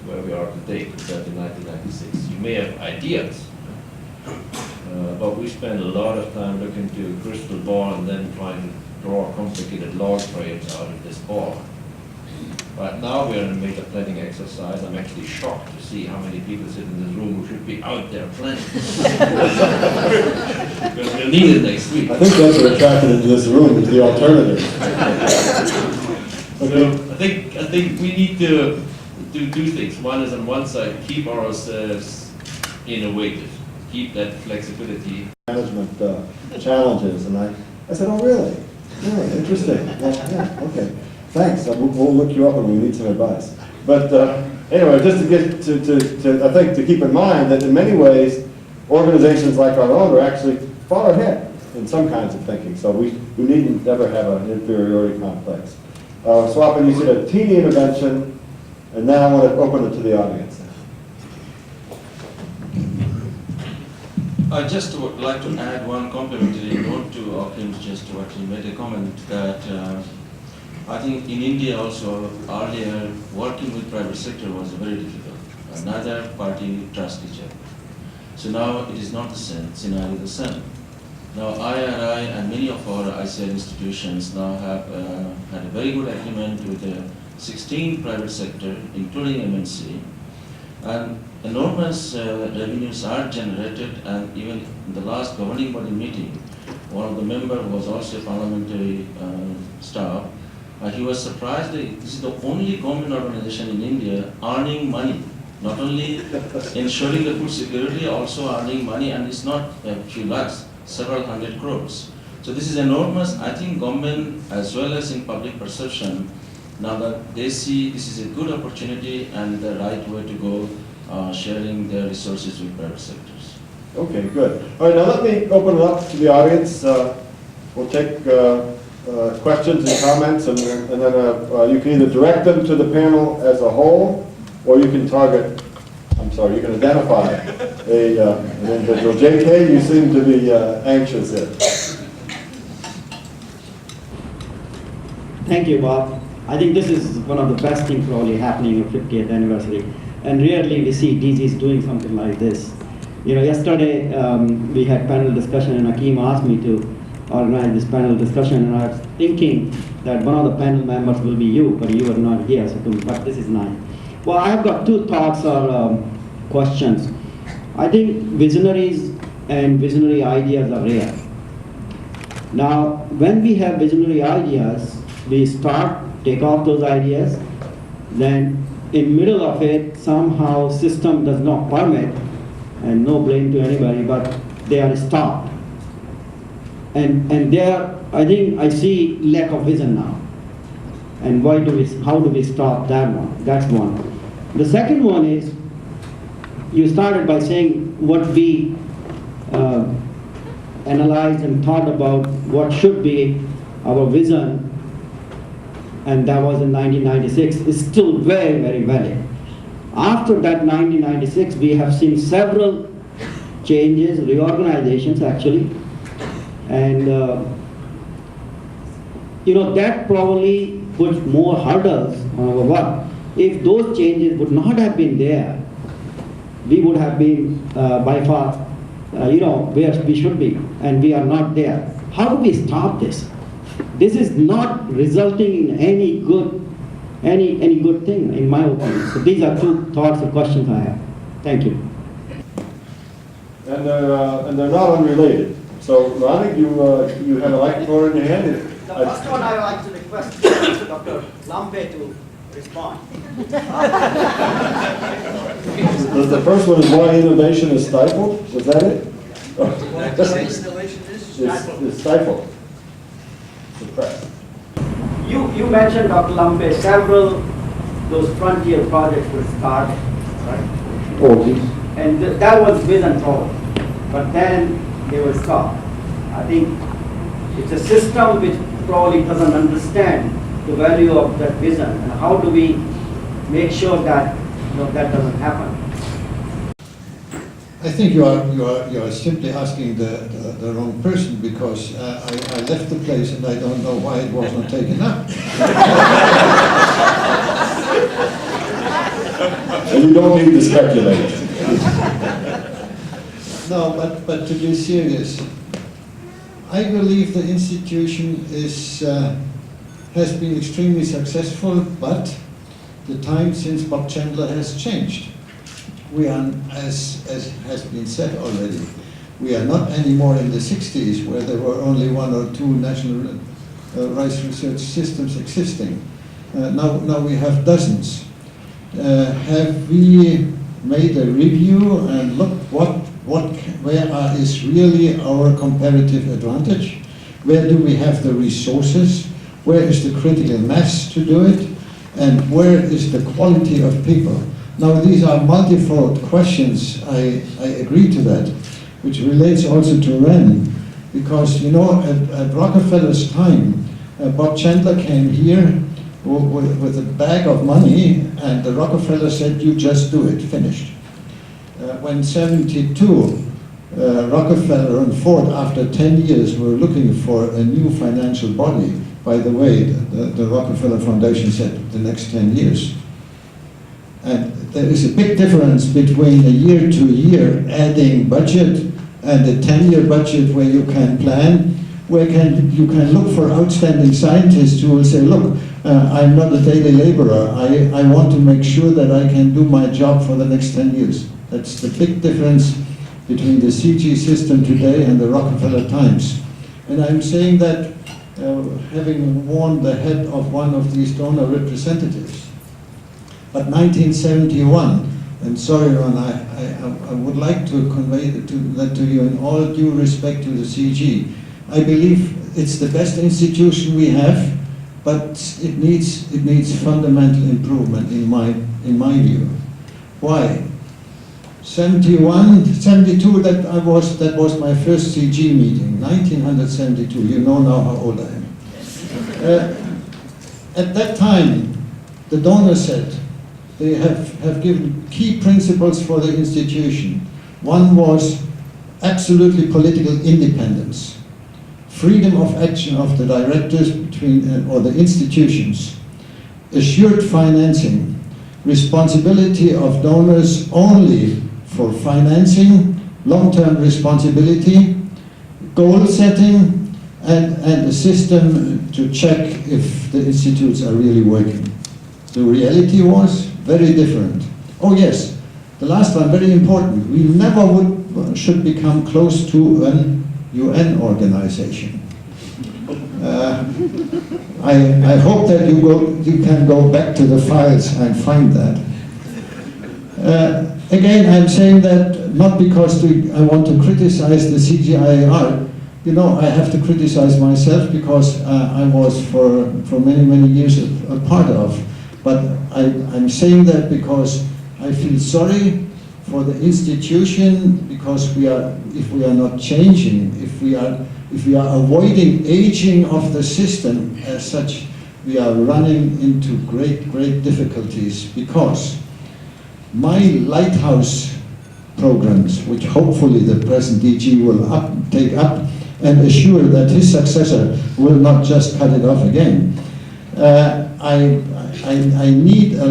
Where we are today, compared to 1996. You may have ideas, but we spend a lot of time looking to a crystal ball and then trying to draw complicated log frames out of this ball. Right now we're in a major planning exercise. I'm actually shocked to see how many people sit in this room who should be out there planning. Because we'll need it next week. I think that's what attracted into this room is the alternative. So I think we need to do two things. One is on one side, keep ourselves innovative, keep that flexibility. Management challenges, and I said, oh really? Yeah, interesting. Yeah, okay. Thanks. We'll look you up when we need some advice. But anyway, just to get to I think to keep in mind that in many ways, organizations like our own are actually far ahead in some kinds of thinking. So we needn't ever have an inferiority complex. Swapan, you said a teeny intervention, and then I want to open it to the audience. I just would like to add one complimentary note to Achim, just what he made a comment that I think in India also earlier working with private sector was very difficult. Neither party trusts each other. So now it is not the same, scenario the same. Now IRRI and many of our ICAR institutions now have had a very good agreement with the 16 private sector, including MNC, and enormous revenues are generated, and even in the last governing body meeting, one of the members was also a parliamentary staff. He was surprised that this is the only government organization in India earning money, not only ensuring the food security, also earning money, and it's not a few lakhs, several hundred crores. So this is enormous. I think government, as well as in public perception, now that they see this is a good opportunity and the right way to go, sharing their resources with private sectors. Okay, good. All right, now let me open it up to the audience. We'll take questions and comments, and then you can either direct them to the panel as a whole, or you can target, you can identify an individual. JK, you seem to be anxious here. Thank you, Bob. I think this is one of the best things probably happening in 50th anniversary. And rarely we see DGs doing something like this. You know, yesterday we had panel discussion, and Achim asked me to organize this panel discussion, and I was thinking that one of the panel members will be you, but you are not here, so but this is nice. Well, I have got two thoughts or questions. I think visionaries and visionary ideas are rare. Now, when we have visionary ideas, we take off those ideas, then in middle of it, somehow system does not permit, and no blame to anybody, but they are stopped. And there, I think I see lack of vision now. And how do we stop that one? That's one. The second one is, you started by saying what we analyzed and thought about what should be our vision, and that was in 1996, is still very, very valid. After that 1996, we have seen several changes, reorganizations actually, and you know, that probably puts more hurdles on our work. If those changes would not have been there, we would have been by far, you know, where we should be, and we are not there. How do we stop this? This is not resulting in any good thing, in my opinion. So these are two thoughts or questions I have. Thank you. And they're not unrelated. So, Ronnie, you have a light floor in your hand. The first one I would like to request Dr. Lampe to respond. The first one is why innovation is stifled. Was that it? Innovation is stifled. Suppressed. You mentioned, Dr. Lampe, several those frontier projects were started, right? Oh, and that was vision forward, but then they were stopped. I think it's a system which probably doesn't understand the value of that vision, and how do we make sure that that doesn't happen? I think you are simply asking the wrong person, because I left the place and I don't know why it was not taken up. And you don't need to speculate. No, but to be serious, I believe the institution has been extremely successful, but the time since Bob Chandler has changed. We are, as has been said already, we are not anymore in the 60s where there were only one or two national rice research systems existing. Now we have dozens. Have we made a review and looked where is really our comparative advantage? Where do we have the resources? Where is the critical mass to do it? And where is the quality of people? Now, these are multifold questions. I agree to that, which relates also to Ren, because, you know, at Rockefeller's time, Bob Chandler came here with a bag of money, and the Rockefeller said, you just do it, finished. When 72, Rockefeller and Ford, after 10 years, were looking for a new financial body. By the way, the Rockefeller Foundation said the next 10 years. And there is a big difference between a year-to-year adding budget and a 10-year budget where you can plan, where you can look for outstanding scientists who will say, look, I'm not a daily laborer. I want to make sure that I can do my job for the next 10 years. That's the big difference between the CG system today and the Rockefeller times. And I'm saying that having worn the head of one of these donor representatives. But 1971, and sorry Ron, I would like to convey that to you in all due respect to the CG. I believe it's the best institution we have, but it needs fundamental improvement in my view. Why? 71, 72, that was my first CG meeting, 1972. You know now how old I am. At that time, the donor said they have given key principles for the institution. One was absolutely political independence, freedom of action of the directors or the institutions, assured financing, responsibility of donors only for financing, long-term responsibility, goal setting, and a system to check if the institutes are really working. The reality was very different. Oh yes, the last one, very important. We never should become close to an UN organization. I hope that you can go back to the files and find that. Again, I'm saying that not because I want to criticize the CGIAR. You know, I have to criticize myself because I was for many, many years a part of. But I'm saying that because I feel sorry for the institution, because if we are not changing, if we are avoiding aging of the system as such, we are running into great, great difficulties, because my lighthouse programs, which hopefully the present DG will take up and assure that his successor will not just cut it off again. I need a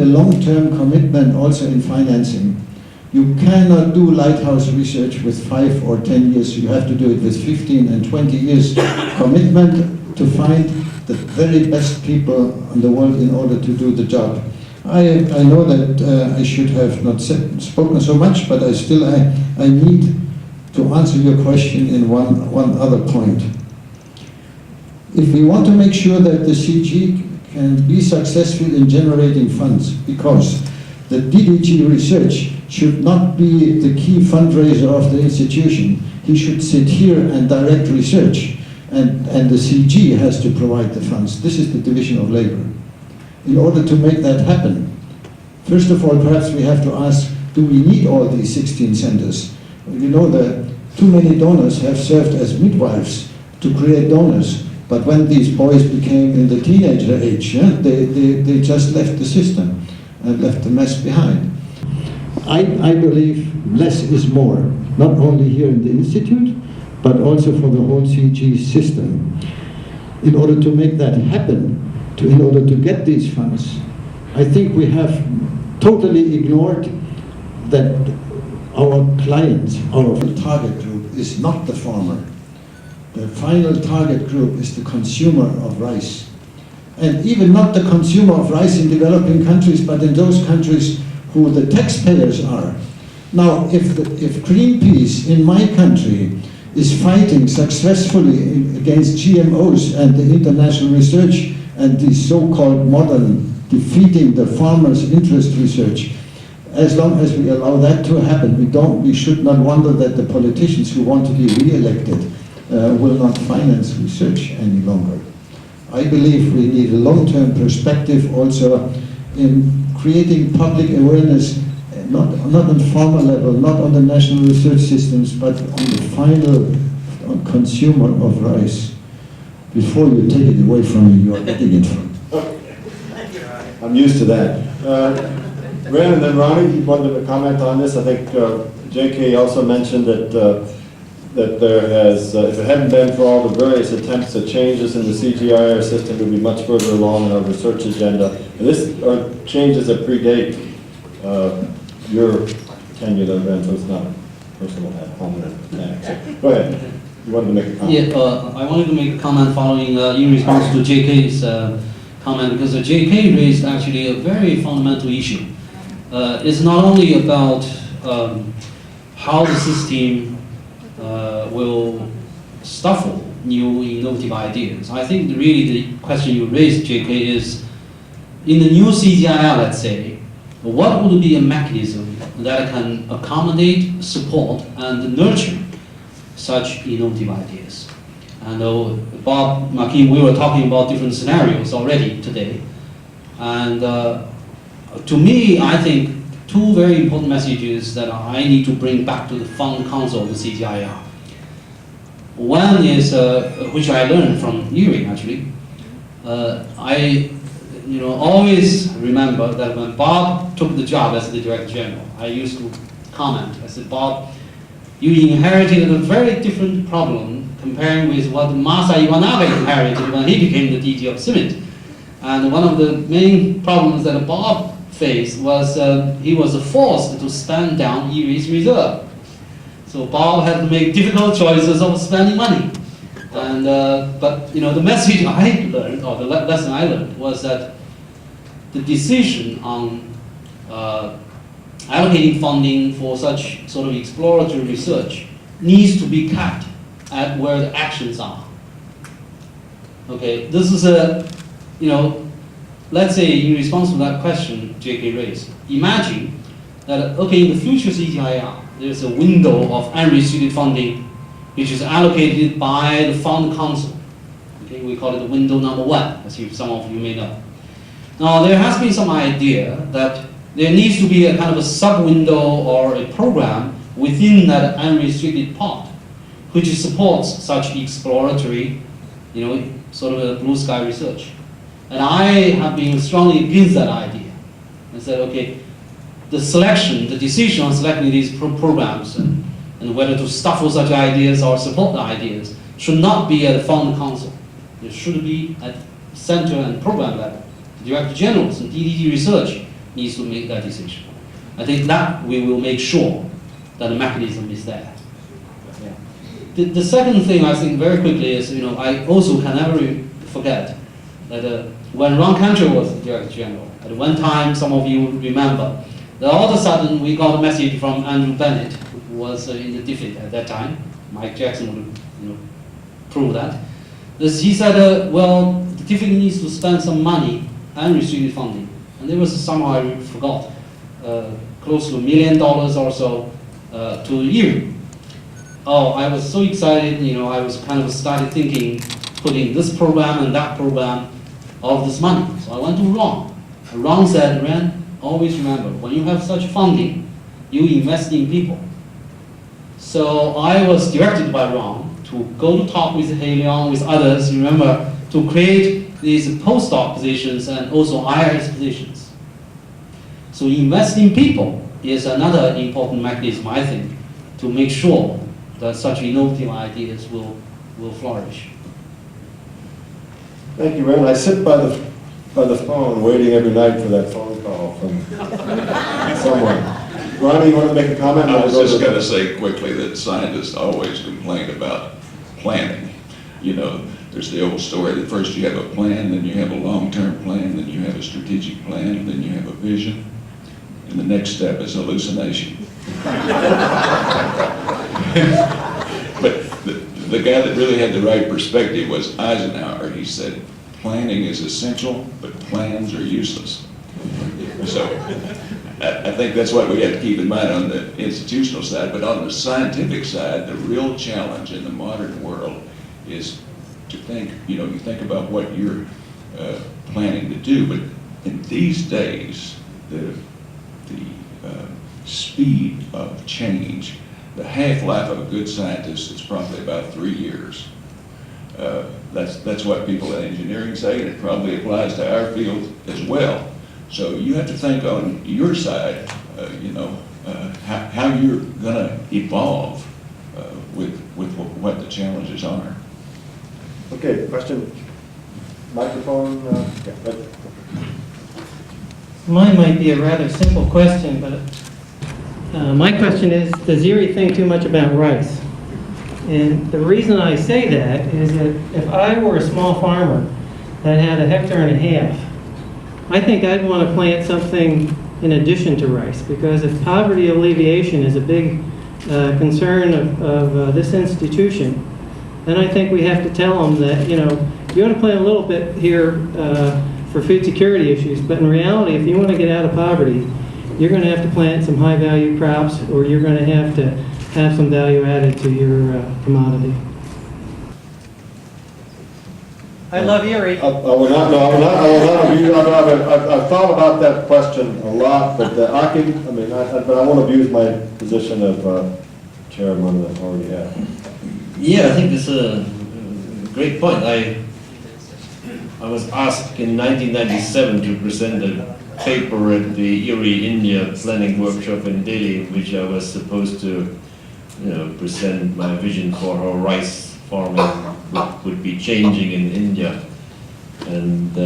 long-term commitment also in financing. You cannot do lighthouse research with 5 or 10 years. You have to do it with 15 and 20 years commitment to find the very best people in the world in order to do the job. I know that I should have not spoken so much, but I need to answer your question in one other point. If we want to make sure that the CG can be successful in generating funds, because the DDG research should not be the key fundraiser of the institution. He should sit here and direct research, and the CG has to provide the funds. This is the division of labor. In order to make that happen, first of all, perhaps we have to ask, do we need all these 16 centers? You know that too many donors have served as midwives to create donors. But when these boys became in the teenager age, they just left the system and left the mess behind. I believe less is more, not only here in the Institute, but also for the whole CG system. In order to make that happen, in order to get these funds, I think we have totally ignored that our clients, our target group, is not the farmer. The final target group is the consumer of rice. And even not the consumer of rice in developing countries, but in those countries who the taxpayers are. Now, if Greenpeace in my country is fighting successfully against GMOs and the international research and the so-called modern defeating the farmers' interest research, as long as we allow that to happen, we should not wonder that the politicians who want to be re-elected will not finance research any longer. I believe we need a long-term perspective also in creating public awareness, not on farmer level, not on the national research systems, but on the final consumer of rice. Before you take it away from me, you are getting it from me. I'm used to that. Ren and then Ronnie, you wanted to comment on this? I think JK also mentioned that that there has, if it hadn't been for all the various attempts at changes in the CGIAR system, we'd be much further along in our research agenda. And this are changes that predate your tenure there, Ren, so it's not a personal comment. Go ahead. You wanted to make a comment. Yeah, I wanted to make a comment following in response to JK's comment, because JK raised actually a very fundamental issue. It's not only about how the system will stifle new innovative ideas. I think really the question you raised, JK, is in the new CGIAR, let's say, what would be a mechanism that can accommodate, support, and nurture such innovative ideas? And Bob, Achim, we were talking about different scenarios already today. And to me, I think two very important messages that I need to bring back to the Fund Council of the CGIAR. One is, which I learned from IRRI actually. I always remember that when Bob took the job as the Director General, I used to comment, I said, Bob, you inherited a very different problem comparing with what Masa Iwanabe inherited when he became the DG of CIMMYT. And one of the main problems that Bob faced was he was forced to spend down IRRI's reserve. So Bob had to make difficult choices of spending money. And, but the message I learned, or the lesson I learned, was that the decision on allocating funding for such sort of exploratory research needs to be kept at where the actions are. Okay, this is let's say in response to that question JK raised, imagine that, okay, in the future CGIAR, there's a window of unrestricted funding which is allocated by the Fund Council. Okay, we call it window number 1, as some of you may know. Now, there has been some idea that there needs to be a kind of a sub-window or a program within that unrestricted part which supports such exploratory, sort of a blue sky research. And I have been strongly against that idea. I said, okay, the decision on selecting these programs and whether to stifle such ideas or support the ideas should not be at the Fund Council. It should be at center and program level. The Director Generals and DDG Research needs to make that decision. I think that we will make sure that the mechanism is there. Yeah. The second thing I think very quickly is, I also can never forget that when Ron Cantor was the Director General, at one time, some of you remember, that all of a sudden we got a message from Andrew Bennett, who was in the DFID at that time. Mike Jackson would prove that. He said, well, the DFID needs to spend some money, unrestricted funding. And there was somehow, I forgot, close to $1 million or so to IRRI. Oh, I was so excited, I was kind of started thinking, putting this program and that program of this money. So I went to Ron. And Ron said, Ren, always remember, when you have such funding, you invest in people. So I was directed by Ron to go to talk with Helion, with others, remember, to create these postdoc positions and also IRRIs positions. So invest in people is another important mechanism, I think, to make sure that such innovative ideas will flourish. Thank you, Ren. I sit by the phone waiting every night for that phone call from someone. Ronnie, you want to make a comment? I was just going to say quickly that scientists always complain about planning. There's the old story that first you have a plan, then you have a long-term plan, then you have a strategic plan, then you have a vision, and the next step is hallucination. But the guy that really had the right perspective was Eisenhower. He said, planning is essential, but plans are useless. So I think that's what we have to keep in mind on the institutional side. But on the scientific side, the real challenge in the modern world is to think, you think about what you're planning to do. But in these days, the speed of change, the half-life of a good scientist is probably about 3 years. That's what people in engineering say, and it probably applies to our field as well. So you have to think on your side, how you're going to evolve with what the challenges are. Okay, question, microphone, yeah, right. Mine might be a rather simple question, but my question is, does IRRI think too much about rice? And the reason I say that is that if I were a small farmer that had 1.5 hectares, I think I'd want to plant something in addition to rice, because if poverty alleviation is a big concern of this institution, then I think we have to tell them that, you know, you want to plant a little bit here for food security issues, but in reality, if you want to get out of poverty, you're going to have to plant some high-value crops, or you're going to have some value added to your commodity. I love IRRI. I will not abuse, I've thought about that question a lot, but Achim, but I won't abuse my position of chairman that I already have. Yeah, I think it's a great point. I was asked in 1997 to present a paper at the IRRI India planning workshop in Delhi, in which I was supposed to, present my vision for how rice farming would be changing in India. And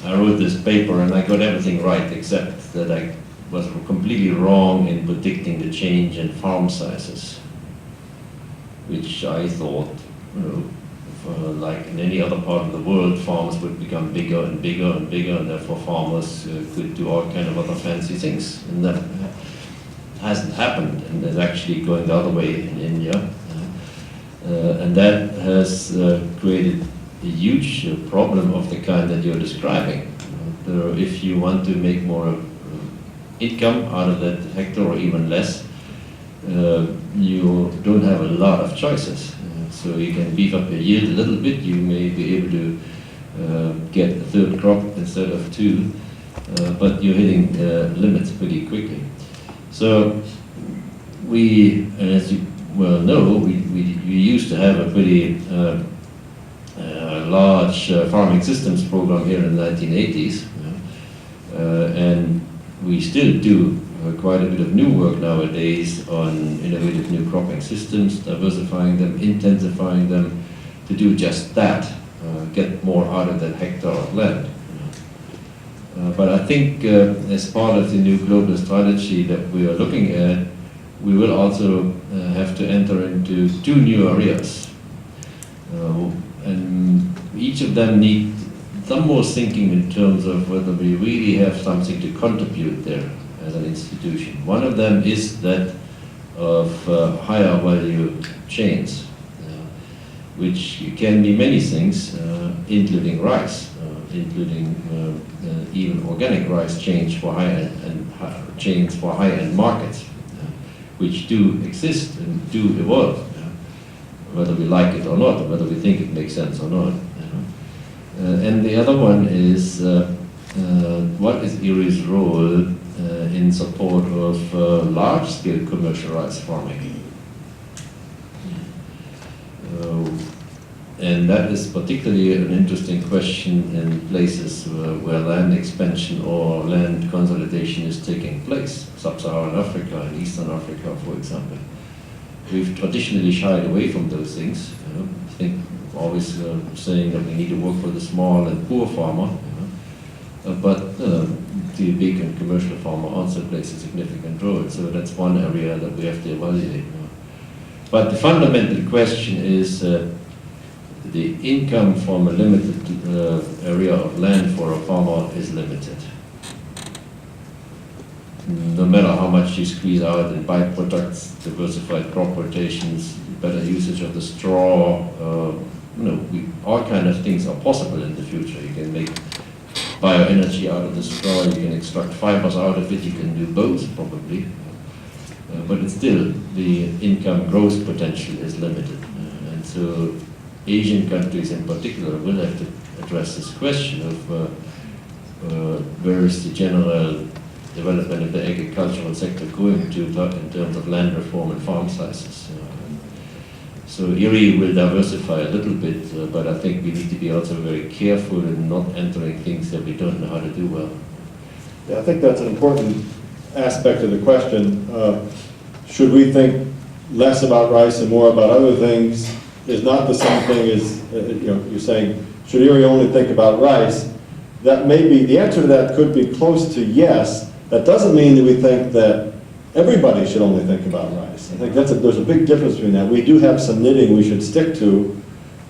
I wrote this paper and I got everything right, except that I was completely wrong in predicting the change in farm sizes, which I thought, like in any other part of the world, farms would become bigger and bigger and bigger, and therefore farmers could do all kind of other fancy things. And that hasn't happened, and it's actually going the other way in India. And that has created a huge problem of the kind that you're describing. If you want to make more income out of that hectare or even less, you don't have a lot of choices. So you can beef up your yield a little bit, you may be able to get a third crop instead of 2, but you're hitting limits pretty quickly. So we, as you well know, we used to have a pretty large farming systems program here in the 1980s, and we still do quite a bit of new work nowadays on innovative new cropping systems, diversifying them, intensifying them, to do just that, get more out of that hectare of land. But I think as part of the new global strategy that we are looking at, we will also have to enter into 2 new areas. And each of them need some more thinking in terms of whether we really have something to contribute there as an institution. One of them is that of higher value chains, which can be many things, including rice, including even organic rice chains for high-end markets, which do exist and do evolve, whether we like it or not, or whether we think it makes sense or not. And the other one is what is IRRI's role in support of large-scale commercial rice farming. And that is particularly an interesting question in places where land expansion or land consolidation is taking place. Sub-Saharan Africa and Eastern Africa, for example. We've traditionally shied away from those things. I think always saying that we need to work for the small and poor farmer. But the big and commercial farmer also plays a significant role. So that's one area that we have to evaluate. But the fundamental question is the income from a limited area of land for a farmer is limited. No matter how much you squeeze out in byproducts, diversified crop rotations, better usage of the straw, all kind of things are possible in the future. You can make bioenergy out of the straw, you can extract fibers out of it, you can do both probably. But it's still, the income growth potential is limited. And so Asian countries in particular will have to address this question of where is the general development of the agricultural sector going to in terms of land reform and farm sizes. So IRRI will diversify a little bit, but I think we need to be also very careful in not entering things that we don't know how to do well. Yeah, I think that's an important aspect of the question, should we think less about rice and more about other things, is not the same thing as, you're saying, should IRRI only think about rice? That may be, the answer to that could be close to yes. That doesn't mean that we think that everybody should only think about rice. I think there's a big difference between that. We do have some knitting we should stick to,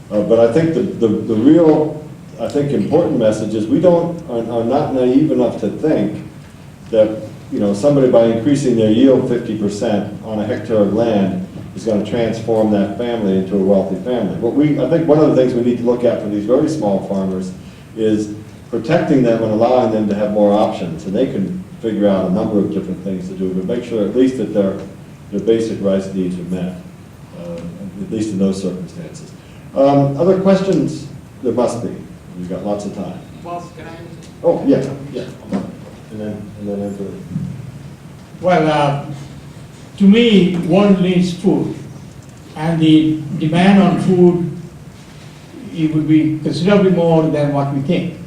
but I think the real, I think, important message is we are not naive enough to think that somebody by increasing their yield 50% on a hectare of land is going to transform that family into a wealthy family. I think one of the things we need to look at for these very small farmers is protecting them and allowing them to have more options, and they can figure out a number of different things to do, but make sure at least that their basic rice needs are met, at least in those circumstances. Other questions? There must be. We've got lots of time. Well, can I? Oh, yeah. And then Angeline. Well, to me, world needs food, and the demand on food, it would be considerably more than what we think.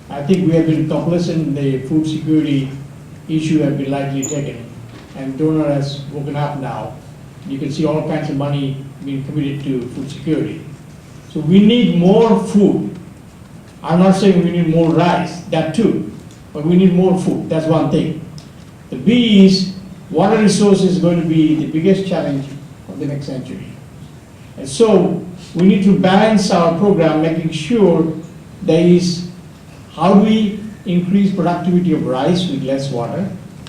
I think we have been complacent in the food security issue, have been lightly taken, and donor has woken up now. You can see all kinds of money being committed to food security. So we need more food. I'm not saying we need more rice, that too, but we need more food, that's one thing. The B is, water resources is going to be the biggest challenge of the next century. And so we need to balance our program, making sure there is, how do we increase productivity of rice with less water,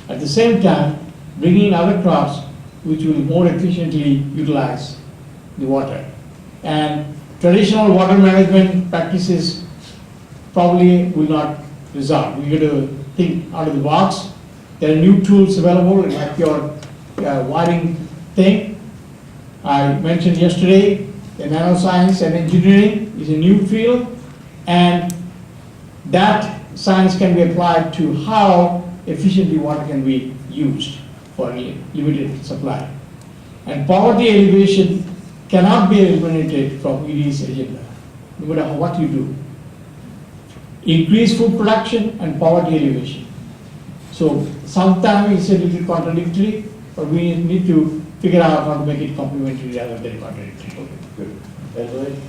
at the same time bringing in other crops which will more efficiently utilize the water. And traditional water management practices probably will not result. We got to think out of the box. There are new tools available, like your wiring thing. I mentioned yesterday, the nanoscience and engineering is a new field, and that science can be applied to how efficiently water can be used for a limited supply. And poverty alleviation cannot be eliminated from IRRI's agenda, no matter what you do. Increase food production and poverty alleviation. So sometimes it's a little contradictory, but we need to figure out how to make it complementary rather than contradictory. Okay, good. Angeline?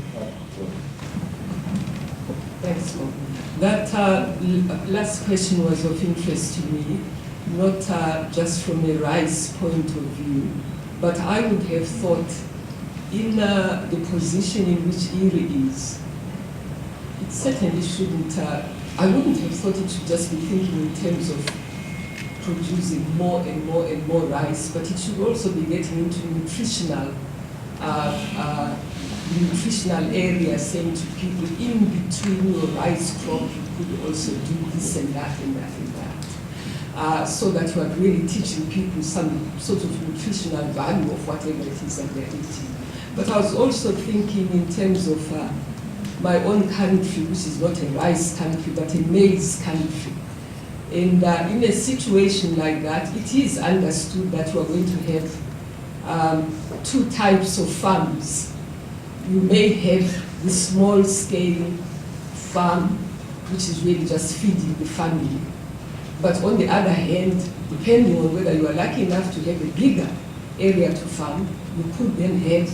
Thanks, Bob. That last question was of interest to me, not just from a rice point of view, but I would have thought in the position in which IRRI is, it certainly shouldn't, I wouldn't have thought it should just be thinking in terms of producing more and more and more rice, but it should also be getting into nutritional area, saying to people, in between your rice crop, you could also do this and that and that and that. So that you are really teaching people some sort of nutritional value of whatever it is that they're eating. But I was also thinking in terms of my own country, which is not a rice country, but a maize country. And in a situation like that, it is understood that you are going to have two types of farms. You may have the small-scale farm, which is really just feeding the family. But on the other hand, depending on whether you are lucky enough to have a bigger area to farm, you could then have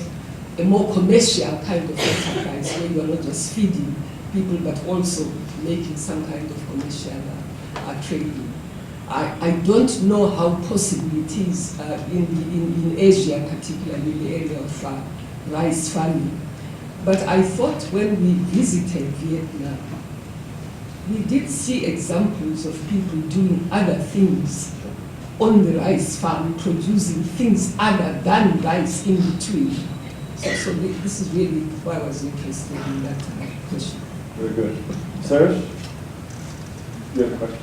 a more commercial kind of enterprise where you are not just feeding people, but also making some kind of commercial trading. I don't know how possible it is in Asia, particularly in the area of rice farming. But I thought when we visited Vietnam, we did see examples of people doing other things on the rice farm, producing things other than rice in between. So this is really why I was interested in that question. Very good. Sarah, you have a question?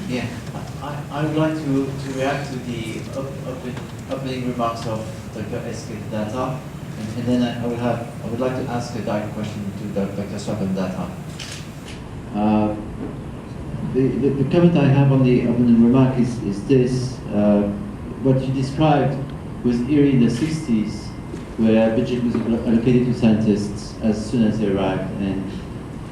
Yeah, I would like to react to the opening remarks of Dr. Datta, and then I would like to ask a direct question to Dr. Swapan Datta. The comment I have on the opening remark is this: what you described was IRRI in the 60s, where budget was allocated to scientists as soon as they arrived, and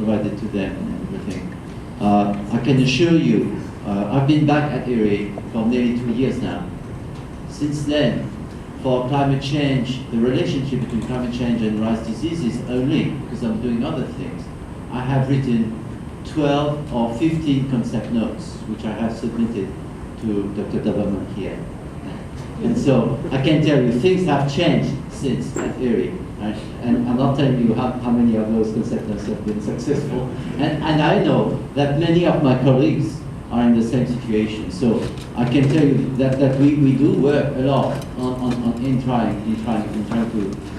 provided to them and everything. I can assure you, I've been back at IRRI for nearly 2 years now. Since then, for climate change, the relationship between climate change and rice diseases only, because I'm doing other things, I have written 12 or 15 concept notes, which I have submitted to Dr. Dobermann here. And so I can tell you things have changed since at IRRI. Right? And I'm not telling you how many of those concept notes have been successful. And I know that many of my colleagues are in the same situation. So I can tell you that we do work a lot in trying to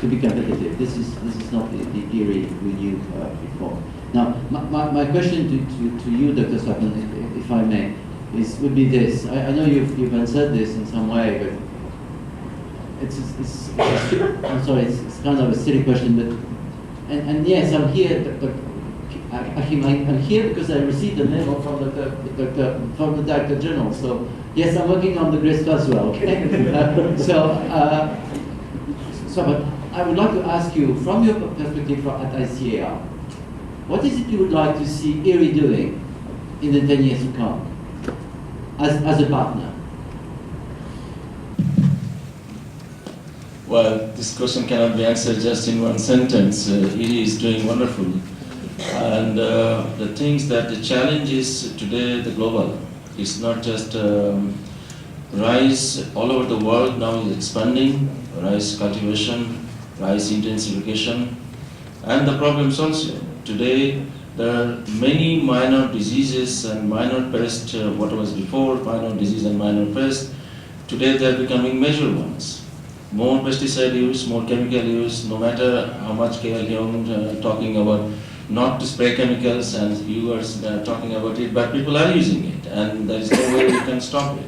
be competitive. This is not the IRRI we knew before. Now, my question to you, Dr. Swapan, if I may, would be this. I know you've answered this in some way, but I'm sorry, it's kind of a silly question, but and yes, I'm here, but I'm here because I received a memo from the Director General. So yes, I'm working on the grades as well. Okay. But I would like to ask you, from your perspective at ICAR, what is it you would like to see IRRI doing in the 10 years to come as a partner? Well, this question cannot be answered just in one sentence. IRRI is doing wonderful. And the things that the challenge is today, the global. It's not just rice all over the world now is expanding, rice cultivation, rice intensification, and the problems also. Today, there are many minor diseases and minor pests, what was before minor disease and minor pest. Today, they're becoming major ones. More pesticide use, more chemical use, no matter how much K.L. Hyung talking about not to spray chemicals, and you are talking about it, but people are using it, and there is no way we can stop it.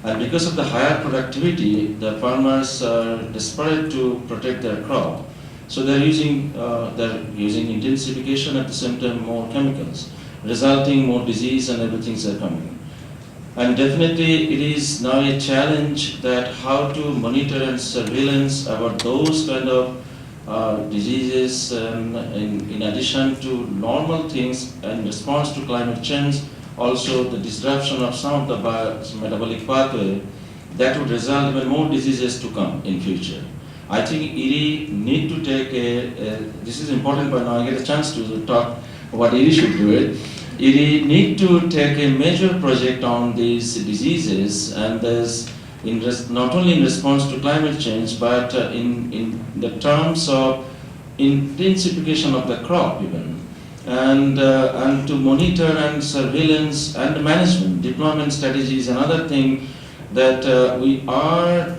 And because of the higher productivity, the farmers are desperate to protect their crop. So they're using intensification, at the same time more chemicals, resulting more disease and everything's are coming. And definitely it is now a challenge that how to monitor and surveillance about those kind of diseases in addition to normal things in response to climate change, also the disruption of some of the metabolic pathway that would result in more diseases to come in future. I think IRRI need to take this is important, but now I get a chance to talk what IRRI should do it. IRRI need to take a major project on these diseases, and there's not only in response to climate change, but in the terms of intensification of the crop even, and to monitor and surveillance and management, deployment strategies, another thing that we are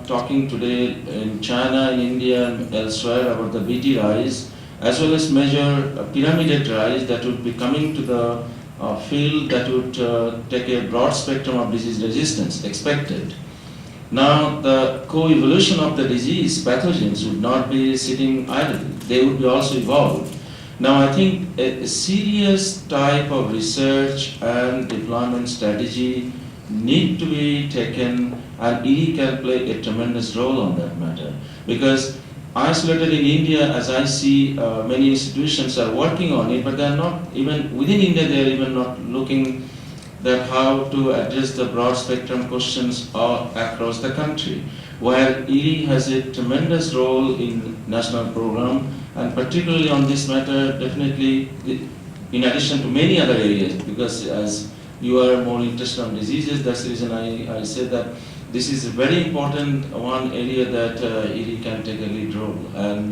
talking today in China, in India, and elsewhere about the BT rice, as well as major pyramided rice that would be coming to the field that would take a broad spectrum of disease resistance expected. Now, the co-evolution of the disease pathogens would not be sitting idle. They would be also evolved. Now, I think a serious type of research and deployment strategy need to be taken, and IRRI can play a tremendous role on that matter. Because isolated in India, as I see, many institutions are working on it, but they are not, even within India, they are even not looking at how to address the broad spectrum questions all across the country, where IRRI has a tremendous role in national program, and particularly on this matter, definitely, in addition to many other areas, because as you are more interested in diseases, that's the reason I said that this is a very important one area that IRRI can take a lead role, and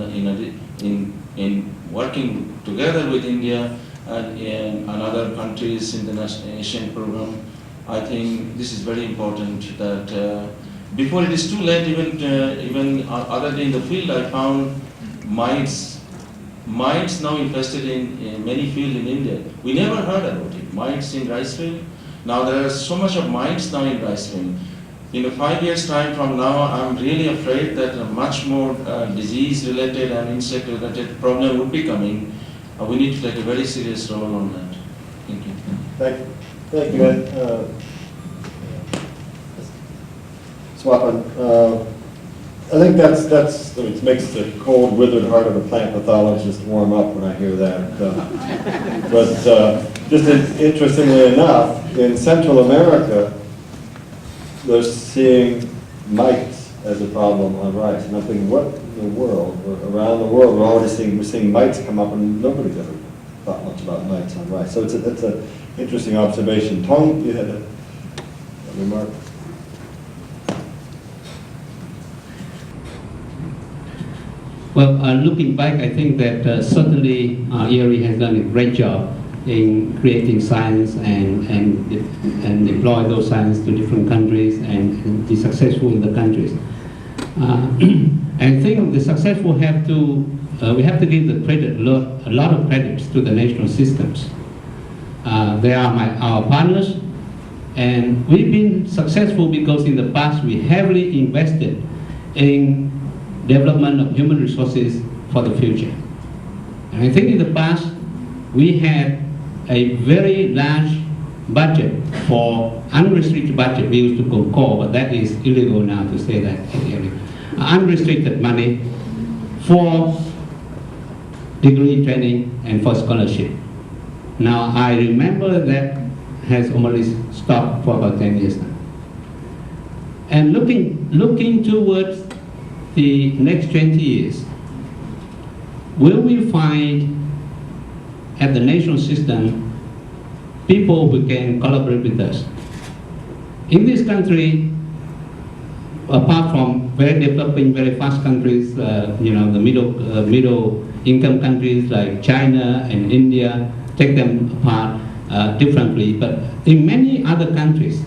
in working together with India and other countries in the Asian program, I think this is very important that before it is too late, even other day in the field, I found mites now infested in many fields in India. We never heard about it, mites in rice field. Now there are so much of mites now in rice field. In 5 years' time from now, I'm really afraid that much more disease-related and insect-related problem would be coming. We need to take a very serious role on that. Thank you. Thank you, Ed. Swapan, I think that's, I mean, it makes the cold, withered heart of a plant pathologist warm up when I hear that. Just interestingly enough, in Central America, they're seeing mites as a problem on rice. And I'm thinking, what in the world, around the world, we're seeing mites come up, and nobody's ever thought much about mites on rice. So it's an interesting observation. Tong, you had a remark? Well, looking back, I think that certainly IRRI has done a great job in creating science and deploy those science to different countries and be successful in the countries. I think the successful have to, we have to give the credit, a lot of credits to the national systems. They are our partners, and we've been successful because in the past we heavily invested in development of human resources for the future. And I think in the past we had a very large budget for unrestricted budget. We used to go core, but that is illegal now to say that. Unrestricted money for degree training and for scholarship. Now I remember that has almost stopped for about 10 years now. And looking towards the next 20 years, will we find at the national system people who can collaborate with us? In this country, apart from very developing, very fast countries, the middle income countries like China and India, take them apart differently, but in many other countries,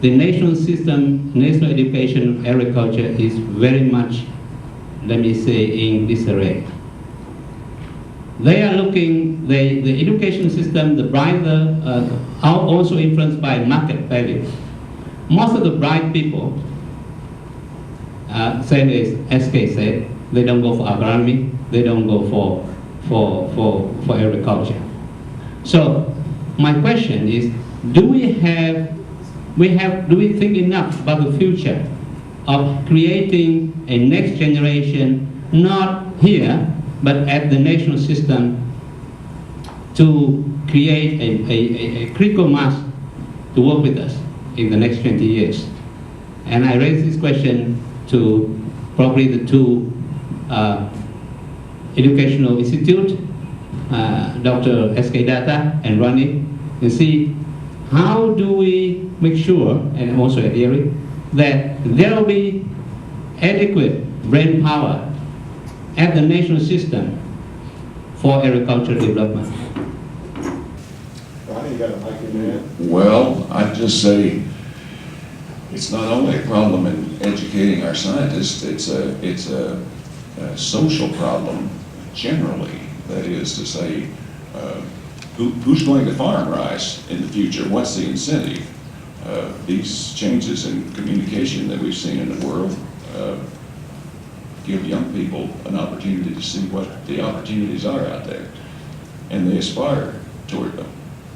the national system, national education, agriculture is very much, let me say, in disarray. They are looking, the education system, the brighter, are also influenced by market value. Most of the bright people, same as SK said, they don't go for agronomy, they don't go for agriculture. So my question is, do we think enough about the future of creating a next generation, not here, but at the national system, to create a critical mass to work with us in the next 20 years? And I raise this question to probably the two educational institutes, Dr. SK Datta and Ronnie, and see how do we make sure, and also at IRRI, that there will be adequate brain power at the national system for agricultural development. Ronnie, you got a mic in your hand? Well, I'd just say it's not only a problem in educating our scientists, it's a social problem generally. That is to say, who's going to farm rice in the future? What's the incentive? These changes in communication that we've seen in the world give young people an opportunity to see what the opportunities are out there. And they aspire toward them.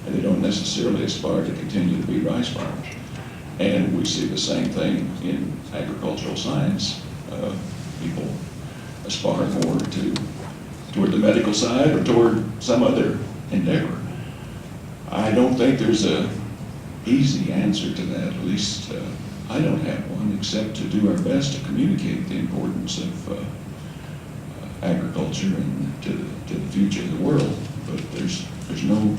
And they don't necessarily aspire to continue to be rice farmers. And we see the same thing in agricultural science. People aspire more toward the medical side or toward some other endeavor. I don't think there's an easy answer to that. At least I don't have one, except to do our best to communicate the importance of agriculture and to the future of the world. But there's no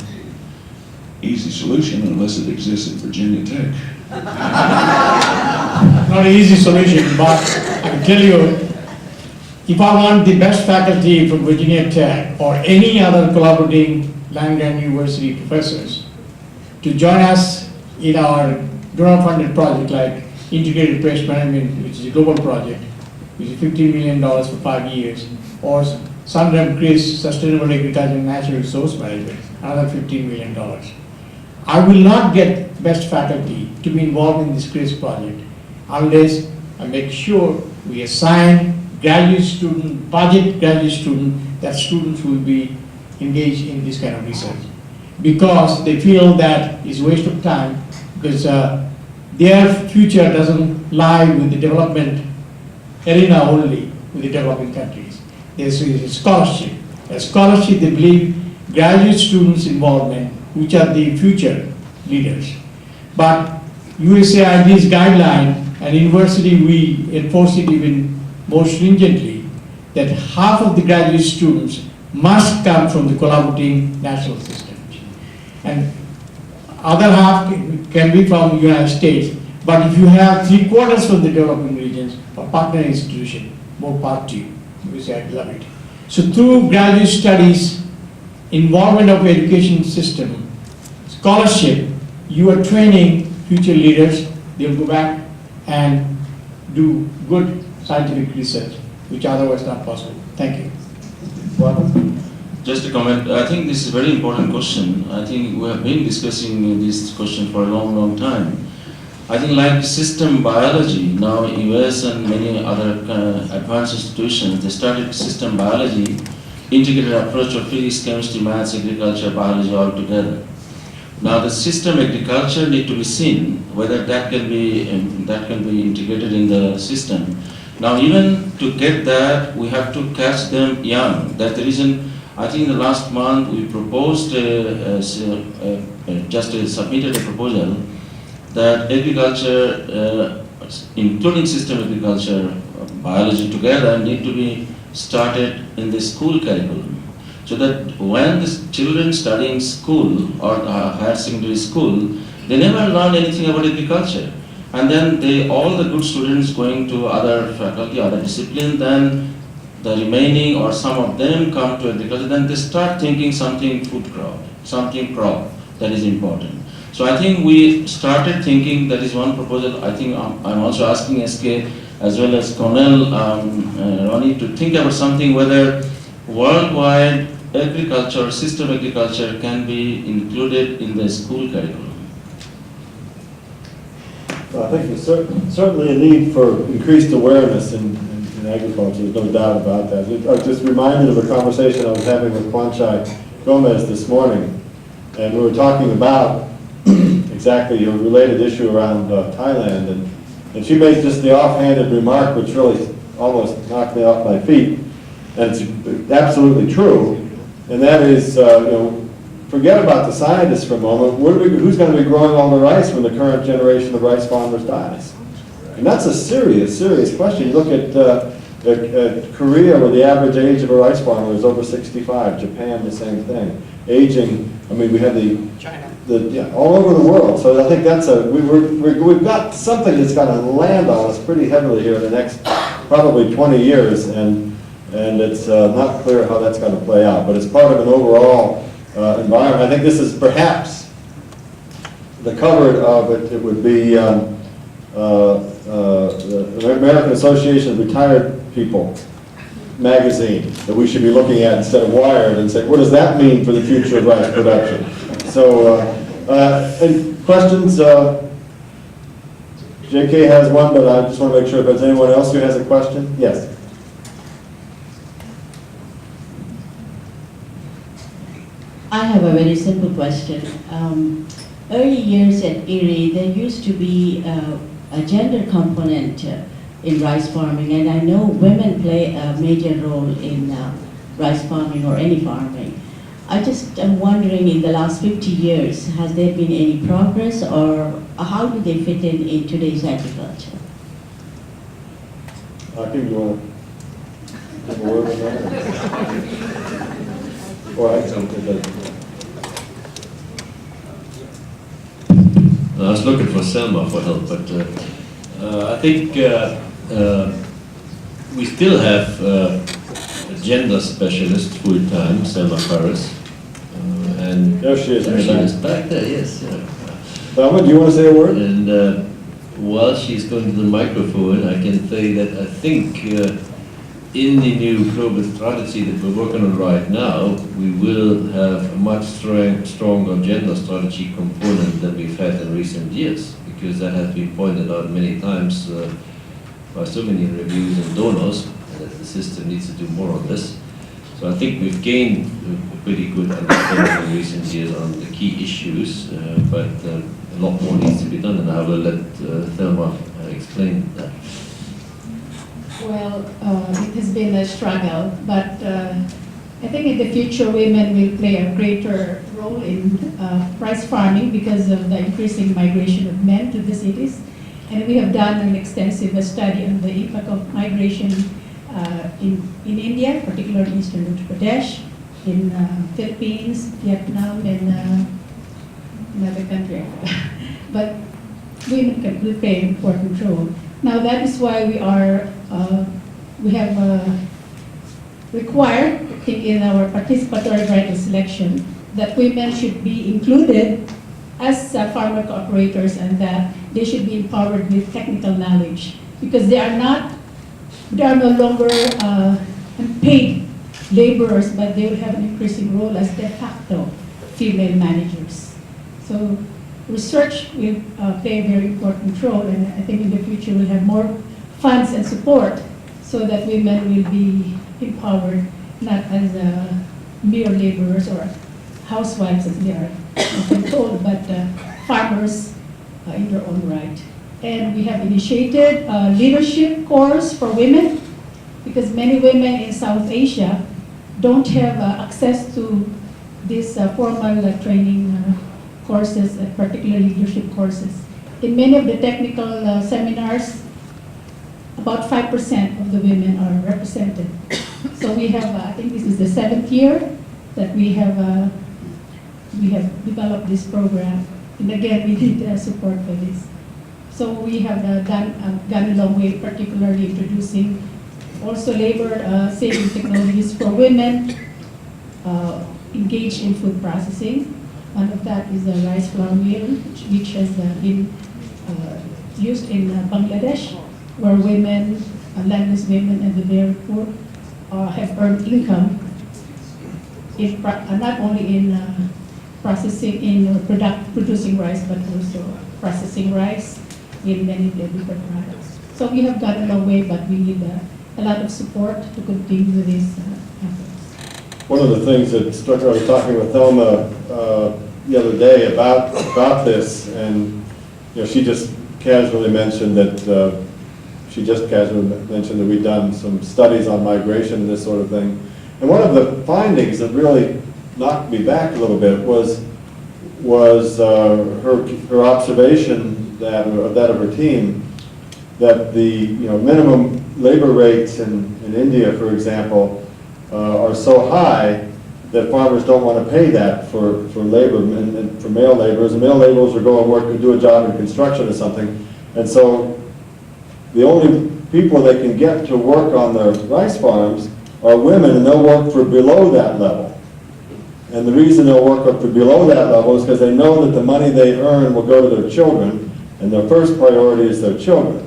easy solution unless it exists at Virginia Tech. Not an easy solution, but I can tell you, if I want the best faculty from Virginia Tech or any other collaborating land-grant university professors to join us in our donor-funded project like Integrated Pest Management, which is a global project, which is $15 million for 5 years, or Sundram CRIS, Sustainable Agriculture and Natural Resource Management, another $15 million. I will not get best faculty to be involved in this CRIS project unless I make sure we assign graduate student, budget graduate student, that students will be engaged in this kind of research. Because they feel that it's a waste of time, because their future doesn't lie with the development arena only with the developing countries. There's a scholarship. A scholarship, they believe, graduate students' involvement, which are the future leaders. But USAID's guideline and university, we enforce it even more stringently, that half of the graduate students must come from the collaborating national systems. And other half can be from the United States. But if you have 3/4 from the developing regions or partner institution, more power to you. USAID love it. So through graduate studies, involvement of education system, scholarship, you are training future leaders. They'll go back and do good scientific research, which otherwise not possible. Thank you. Just a comment. I think this is a very important question. I think we have been discussing this question for a long, long time. I think like system biology, now US and many other advanced institutions, they started system biology, integrated approach of physics, chemistry, maths, agriculture, biology all together. Now the system agriculture need to be seen, whether that can be integrated in the system. Now even to get that, we have to catch them young. That's the reason, I think the last month we proposed, submitted a proposal that agriculture, including system agriculture, biology together, need to be started in the school curriculum. So that when the children studying school or higher secondary school, they never learn anything about agriculture. And then all the good students going to other faculty, other discipline, then the remaining or some of them come to agriculture, then they start thinking something food crop, something crop that is important. So I think we started thinking, that is one proposal. I think I'm also asking SK as well as Cornell, Ronnie, to think about something whether worldwide agriculture, system agriculture can be included in the school curriculum. Well, I think there's certainly a need for increased awareness in agriculture, there's no doubt about that. I was just reminded of a conversation I was having with Kwanchai Gomez this morning, and we were talking about exactly a related issue around Thailand, and she made just the offhanded remark which really almost knocked me off my feet, and it's absolutely true, and that is, forget about the scientists for a moment. Who's going to be growing all the rice when the current generation of rice farmers dies? And that's a serious, serious question. You look at Korea, where the average age of a rice farmer is over 65. Japan, the same thing. Aging, I mean, we have China. All over the world. So I think that's we've got something that's going to land on us pretty heavily here in the next probably 20 years, and it's not clear how that's going to play out. But it's part of an overall environment. I think this is perhaps the cover of it. It would be the American Association of Retired People magazine that we should be looking at instead of Wired and say, what does that mean for the future of rice production? So, any questions? JK has one, but I just want to make sure if there's anyone else who has a question. Yes. I have a very simple question. Early years at IRRI, there used to be a gender component in rice farming, and I know women play a major role in rice farming or any farming. I just am wondering, in the last 50 years, has there been any progress, or how do they fit in today's agriculture? Achim, you want to give a word on that? Or I can. I was looking for Selma for help, but I think we still have a gender specialist full-time, Selma Paris. And there she is. There she is, back there, yes. Selma, do you want to say a word? And while she's going to the microphone, I can say that I think in the new global strategy that we're working on right now, we will have a much stronger gender strategy component than we've had in recent years, because that has been pointed out many times by so many reviews and donors that the system needs to do more on this. So I think we've gained a pretty good understanding in recent years on the key issues, but a lot more needs to be done, and I will let Thelma explain that. Well, know, it has been a struggle, but I think in the future women will play a greater role in rice farming because of the increasing migration of men to the cities. And we have done an extensive study on the impact of migration in India, particularly Eastern Uttar Pradesh, in Philippines, Vietnam, and another country. But women will play an important role. Now that is why we have required, I think, in our participatory bridal selection, that women should be included as farmer cooperators, and that they should be empowered with technical knowledge, because they are no longer paid laborers, but they will have an increasing role as de facto female managers. So research will play a very important role, and I think in the future we'll have more funds and support so that women will be empowered, not as mere laborers or housewives as they are often told, but farmers in their own right. And we have initiated a leadership course for women, because many women in South Asia don't have access to these formal training courses, particularly leadership courses. In many of the technical seminars, about 5% of the women are represented. So we have, I think this is the 7th year that we have developed this program. And again, we need support for this. So we have gone a long way, particularly introducing also labor saving technologies for women engaged in food processing. One of that is a rice flour mill, which has been used in Bangladesh, where women, landless women and the very poor have earned income, not only in producing rice, but also processing rice in many different products. So we have gotten a long way, but we need a lot of support to continue these efforts. One of the things that struck, I was talking with Thelma the other day about this, and she just casually mentioned that we'd done some studies on migration and this sort of thing. And one of the findings that really knocked me back a little bit was her observation that of her team, that the minimum labor rates in India, for example, are so high that farmers don't want to pay that for labor and for male laborers. And male laborers are going to work and do a job in construction or something, and so the only people they can get to work on their rice farms are women, and they'll work for below that level. And the reason they'll work up for below that level is because they know that the money they earn will go to their children, and their first priority is their children.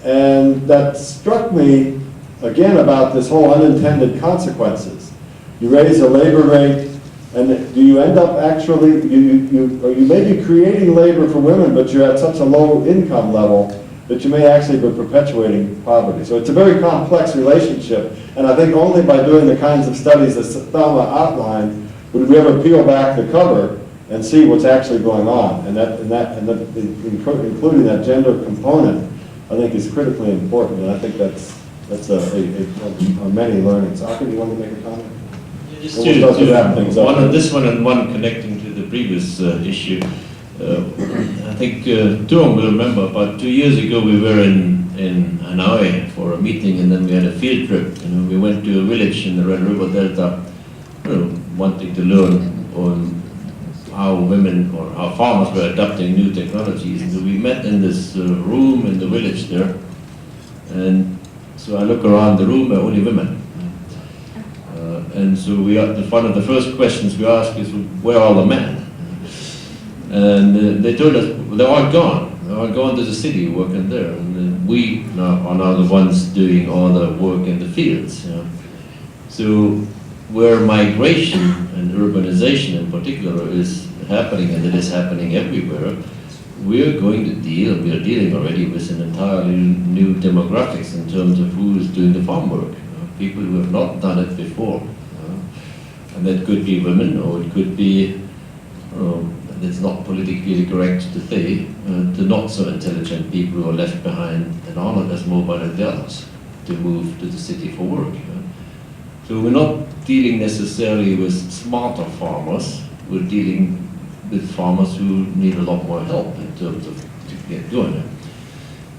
And that struck me, again, about this whole unintended consequences. You raise the labor rate, and do you end up actually, you may be creating labor for women, but you're at such a low income level that you may actually be perpetuating poverty. So it's a very complex relationship, and I think only by doing the kinds of studies that Thelma outlined would we ever peel back the cover and see what's actually going on. And including that gender component, I think is critically important, and I think that's many learnings. Achim, you want to make a comment? Just one on this one and one connecting to the previous issue. I think Durham will remember, about 2 years ago we were in Hanoi for a meeting, and then we had a field trip. We went to a village in the Red River Delta, wanting to learn on how women or how farmers were adopting new technologies. And so we met in this room in the village there, and so I look around the room, there are only women. And so one of the first questions we asked is, where are all the men? And they told us, well, they're all gone. They're all gone to the city, working there. And we are now the ones doing all the work in the fields. So where migration and urbanization in particular is happening, and it is happening everywhere, we are dealing already with an entirely new demographics in terms of who is doing the farm work. People who have not done it before. And that could be women, or it could be, it's not politically correct to say, the not so intelligent people who are left behind and are not as mobile as the others. to move to the city for work. So we're not dealing necessarily with smarter farmers, we're dealing with farmers who need a lot more help in terms of to get going.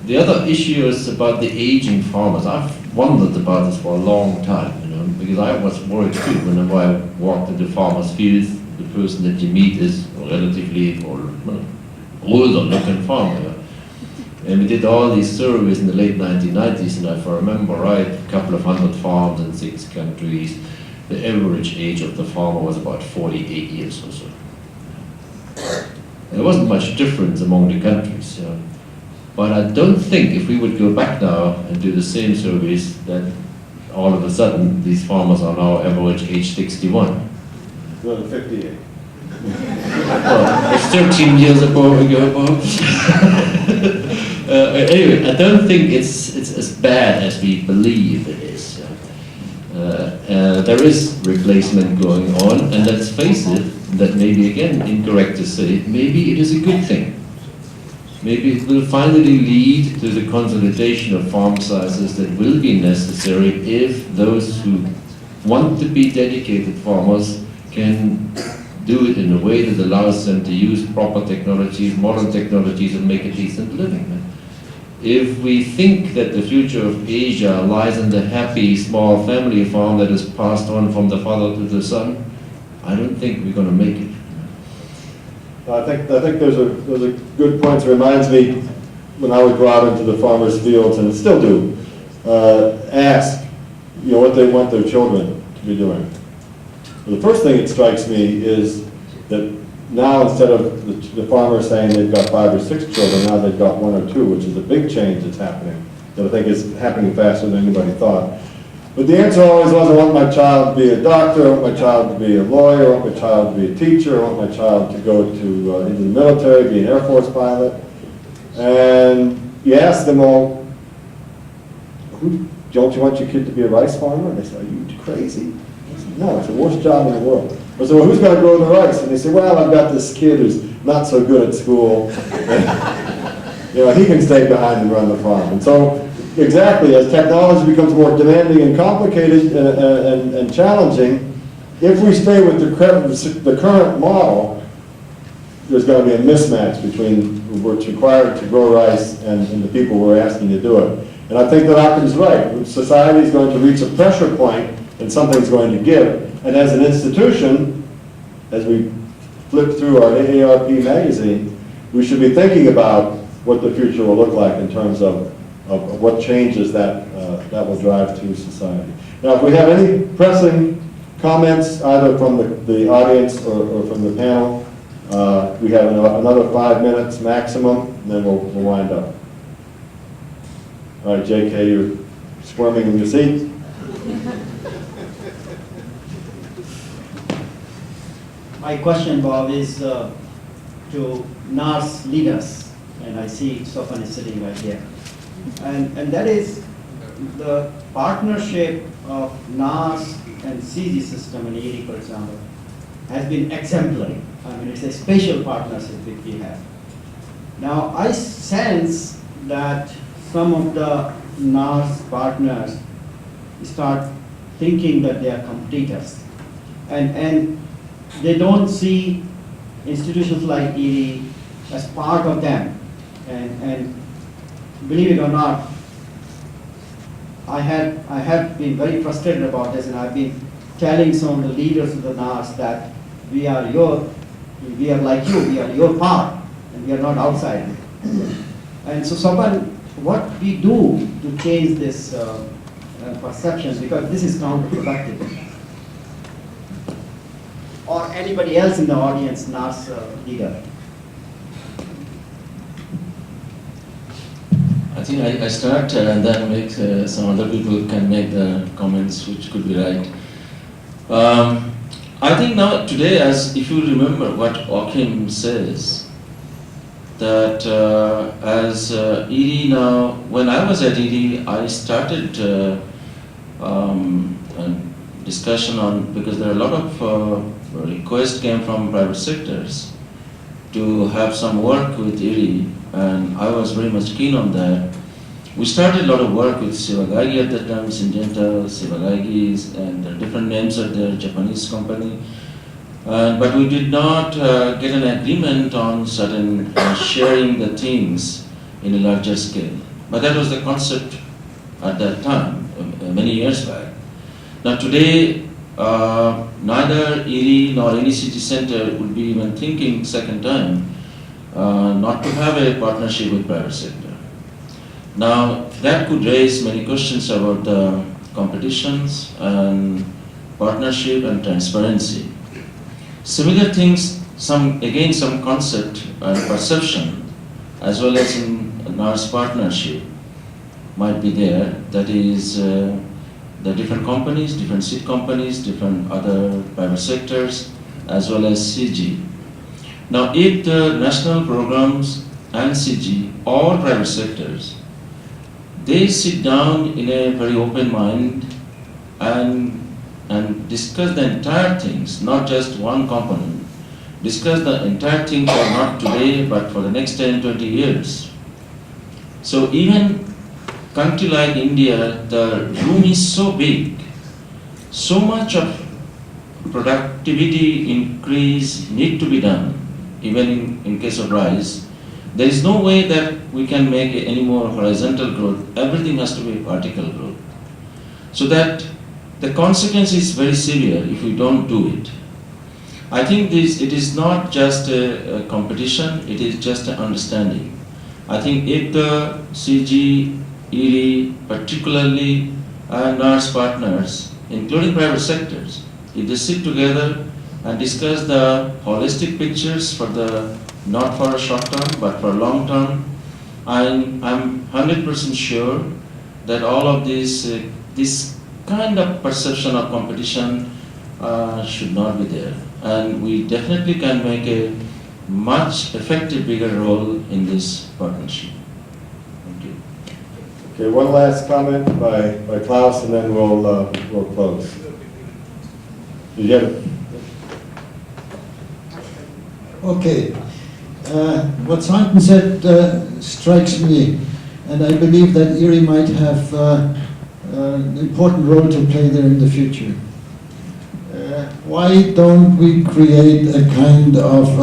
The other issue is about the aging farmers. I've wondered about this for a long time, because I was worried too whenever I walked into farmers' fields. The person that you meet is a relatively older looking farmer. And we did all these surveys in the late 1990s, and if I remember right, a couple of hundred farms in 6 countries. The average age of the farmer was about 48 years or so. There wasn't much difference among the countries. But I don't think if we would go back now and do the same surveys that all of a sudden these farmers are now average age 61. Well, 58. Well, it's 13 years ago. Anyway, I don't think it's as bad as we believe it is. There is replacement going on, and let's face it, that may be again incorrect to say, maybe it is a good thing. Maybe it will finally lead to the consolidation of farm sizes that will be necessary if those who want to be dedicated farmers can do it in a way that allows them to use proper technologies, modern technologies, and make a decent living. If we think that the future of Asia lies in the happy small family farm that is passed on from the father to the son, I don't think we're going to make it. I think those are good points. It reminds me when I would go out into the farmers' fields, and still do, ask what they want their children to be doing. Well, the first thing that strikes me is that now instead of the farmer saying they've got 5 or 6 children, now they've got 1 or 2, which is a big change that's happening. That I think is happening faster than anybody thought. But the answer always was, I want my child to be a doctor, I want my child to be a lawyer, I want my child to be a teacher, I want my child to go to into the military, be an Air Force pilot. And you ask them all, don't you want your kid to be a rice farmer? And they say, are you crazy? I said, no, it's the worst job in the world. I said, well, who's going to grow the rice? And they say, well, I've got this kid who's not so good at school. He can stay behind and run the farm. And so, exactly, as technology becomes more demanding and complicated and challenging, if we stay with the current model, there's going to be a mismatch between what's required to grow rice and the people we're asking to do it. And I think that Achim's right. Society is going to reach a pressure point and something's going to give. And as an institution, as we flip through our AARP magazine, we should be thinking about what the future will look like in terms of what changes that will drive through society. Now, if we have any pressing comments, either from the audience or from the panel, we have another 5 minutes maximum, and then we'll wind up. All right, JK, you're squirming in your seat. My question, Bob, is to NARS leaders, and I see Swapan is sitting right here. And that is the partnership of NARS and CG system and IRRI, for example, has been exemplary. I mean, it's a special partnership which we have. Now, I sense that some of the NARS partners start thinking that they are competitors. And they don't see institutions like IRRI as part of them. And believe it or not, I have been very frustrated about this, and I've been telling some of the leaders of the NARS that we are like you, we are your part, and we are not outside. And so, Swapan, what we do to change this perception, because this is counterproductive. Or anybody else in the audience, NARS leader. I think I start and then make some other people can make the comments which could be right. I think now today, as if you remember what Achim says, that as IRRI now, when I was at IRRI, I started a discussion on, because there are a lot of requests came from private sectors to have some work with IRRI, and I was very much keen on that. We started a lot of work with Sivagagi at that time, Syngenta, Sivagagi, and different names of their Japanese company. But we did not get an agreement on certain sharing the things in a larger scale. But that was the concept at that time, many years back. Now today, neither IRRI nor any city center would be even thinking second time not to have a partnership with private sector. Now that could raise many questions about the competitions and partnership and transparency. Similar things, some concept and perception, as well as in NARS partnership, might be there. That is, the different companies, different seed companies, different other private sectors, as well as CG. Now, if the national programs and CG, all private sectors, they sit down in a very open mind and discuss the entire things, not just one component. Discuss the entire thing for not today, but for the next 10, 20 years. So even country like India, the room is so big, so much of productivity increase need to be done, even in case of rice. There is no way that we can make any more horizontal growth. Everything has to be vertical growth. So that the consequence is very severe if we don't do it. I think it is not just a competition, it is just an understanding. I think if the CG, IRRI, particularly and NARS partners, including private sectors, if they sit together and discuss the holistic pictures for the, not for a short term, but for long term, I'm 100% sure that all of this kind of perception of competition should not be there. And we definitely can make a much effective, bigger role in this partnership. Thank you. Okay, one last comment by Klaus, and then we'll close. Did you have it? Okay. What Simon said strikes me, and I believe that IRRI might have an important role to play there in the future. Why don't we create a kind of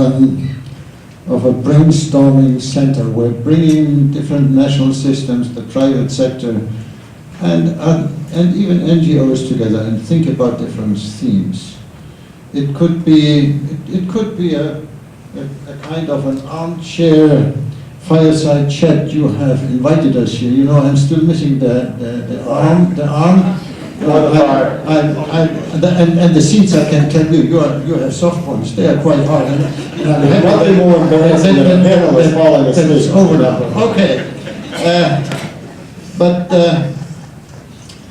a brainstorming center where bringing different national systems, the private sector, and even NGOs together and think about different themes? It could be a kind of an armchair fireside chat. You have invited us here. You know, I'm still missing the arm. And the seats, I can tell you, you have soft ones. They are quite hard. Nothing more embarrassing than a panelist falling asleep. It's over now. Okay. But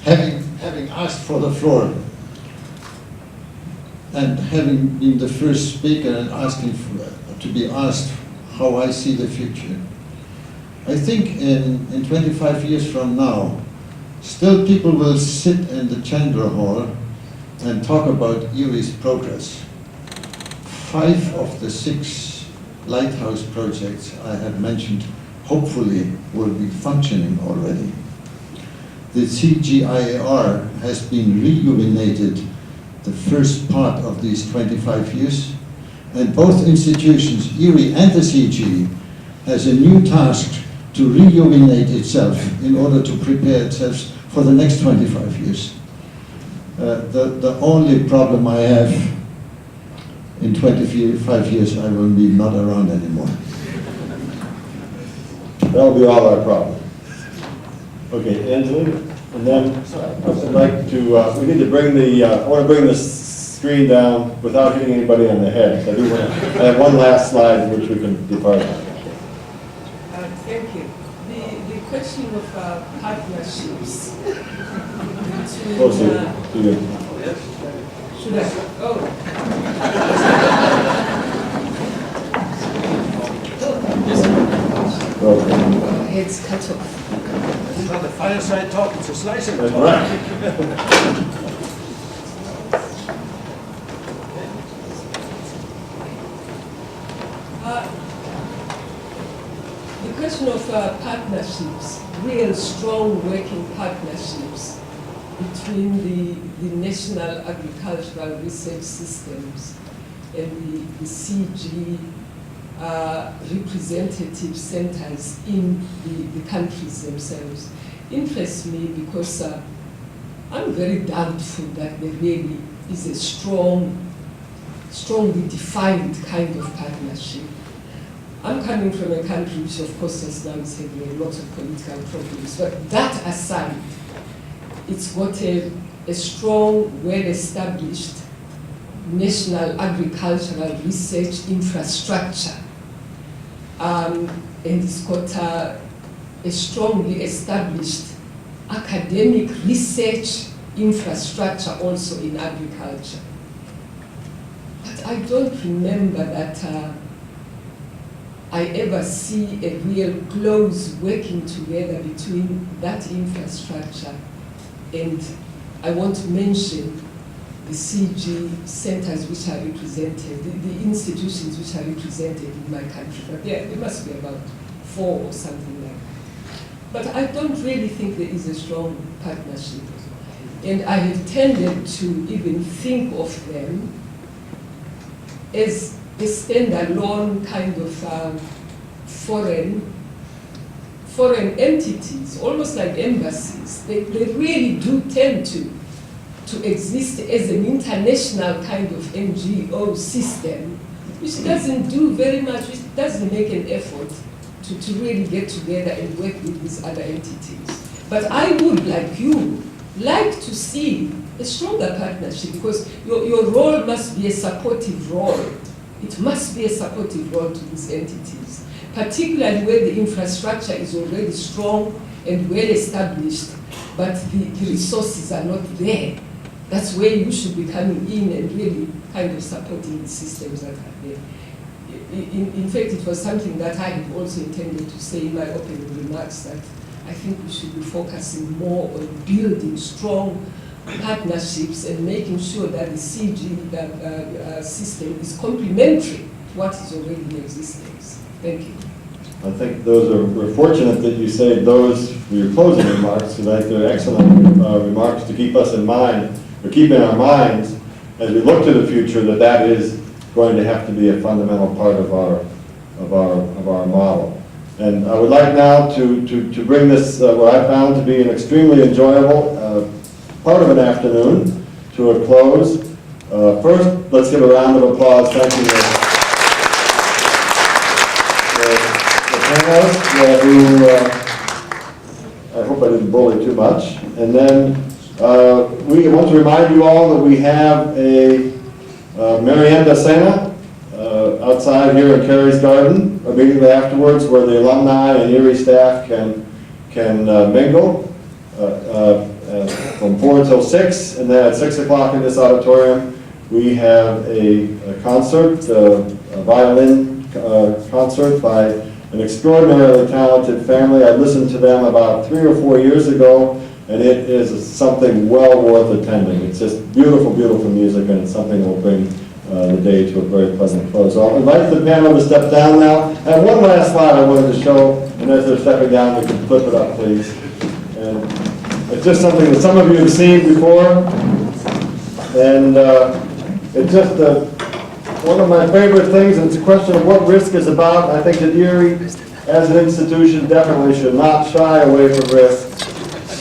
having asked for the floor, and having been the first speaker and asking to be asked how I see the future, I think in 25 years from now, still people will sit in the Chandra Hall and talk about IRRI's progress. 5 of the 6 lighthouse projects I have mentioned hopefully will be functioning already. The CGIAR has been rejuvenated the first part of these 25 years, and both institutions, IRRI and the CG, has a new task to rejuvenate itself in order to prepare itself for the next 25 years. The only problem I have, in 25 years I will be not around anymore. That'll be all our problem. Okay, Angeline, and then I would like to, we need to bring I want to bring the screen down without hitting anybody on the head. So I have one last slide which we can depart on. Thank you. The question of partnerships. Should I? Oh. It's cut off. It's not a fireside talk, it's a slicing talk. Right. The question of partnerships real strong working partnerships between the national agricultural research systems and the CG representative centers in the countries themselves interests me because I'm very doubtful that there really is a strongly defined kind of partnership. I'm coming from a country which of course has now is having a lot of political problems, but that aside, it's got a strong, well-established national agricultural research infrastructure. And it's got a strongly established academic research infrastructure also in agriculture. But I don't remember that I ever see a real close working together between that infrastructure and I want to mention the CG centers which are represented, the institutions which are represented in my country. But there must be about 4 or something like that. But I don't really think there is a strong partnership. And I have tended to even think of them as a standalone kind of foreign entities, almost like embassies. They really do tend to exist as an international kind of NGO system, which doesn't do very much, which doesn't make an effort to really get together and work with these other entities. But I would, like you, like to see a stronger partnership because your role must be a supportive role. It must be a supportive role to these entities, particularly where the infrastructure is already strong and well established, but the resources are not there. That's where you should be coming in and really kind of supporting the systems that are there. In fact, it was something that I had also intended to say in my opening remarks, that I think we should be focusing more on building strong partnerships and making sure that the CG system is complementary to what is already in existence. Thank you. I think we're fortunate that you say those for your closing remarks, because I think they're excellent remarks to keep us in mind, or keep in our minds as we look to the future, that is going to have to be a fundamental part of our model. And I would like now to bring this, what I found to be an extremely enjoyable part of an afternoon, to a close. First, let's give a round of applause. Thank you. The panelists, who I hope I didn't bully too much. And then we want to remind you all that we have a Merienda Cena outside here in Carey's Garden immediately afterwards, where the alumni and IRRI staff can mingle from 4 till 6, and then at 6 o'clock in this auditorium we have a concert, a violin concert by an extraordinarily talented family. I listened to them about 3 or 4 years ago, and it is something well worth attending. It's just beautiful, beautiful music, and it's something that will bring the day to a very pleasant close. So I'll invite the panel to step down now. And one last slide I wanted to show, and as they're stepping down, we can flip it up, please. And it's just something that some of you have seen before, and it's just one of my favorite things, and it's a question of what risk is about. I think that IRRI, as an institution, definitely should not shy away from risk.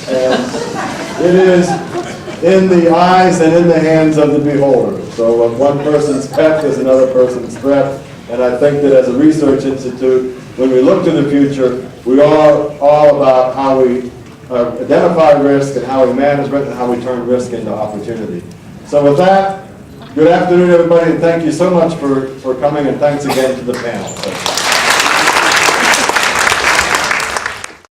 And it is in the eyes and in the hands of the beholder. So one person's pet is another person's threat. And I think that as a research institute, when we look to the future, we are all about how we identify risk and how we manage it and how we turn risk into opportunity. So with that, good afternoon, everybody, and thank you so much for coming, and thanks again to the panel.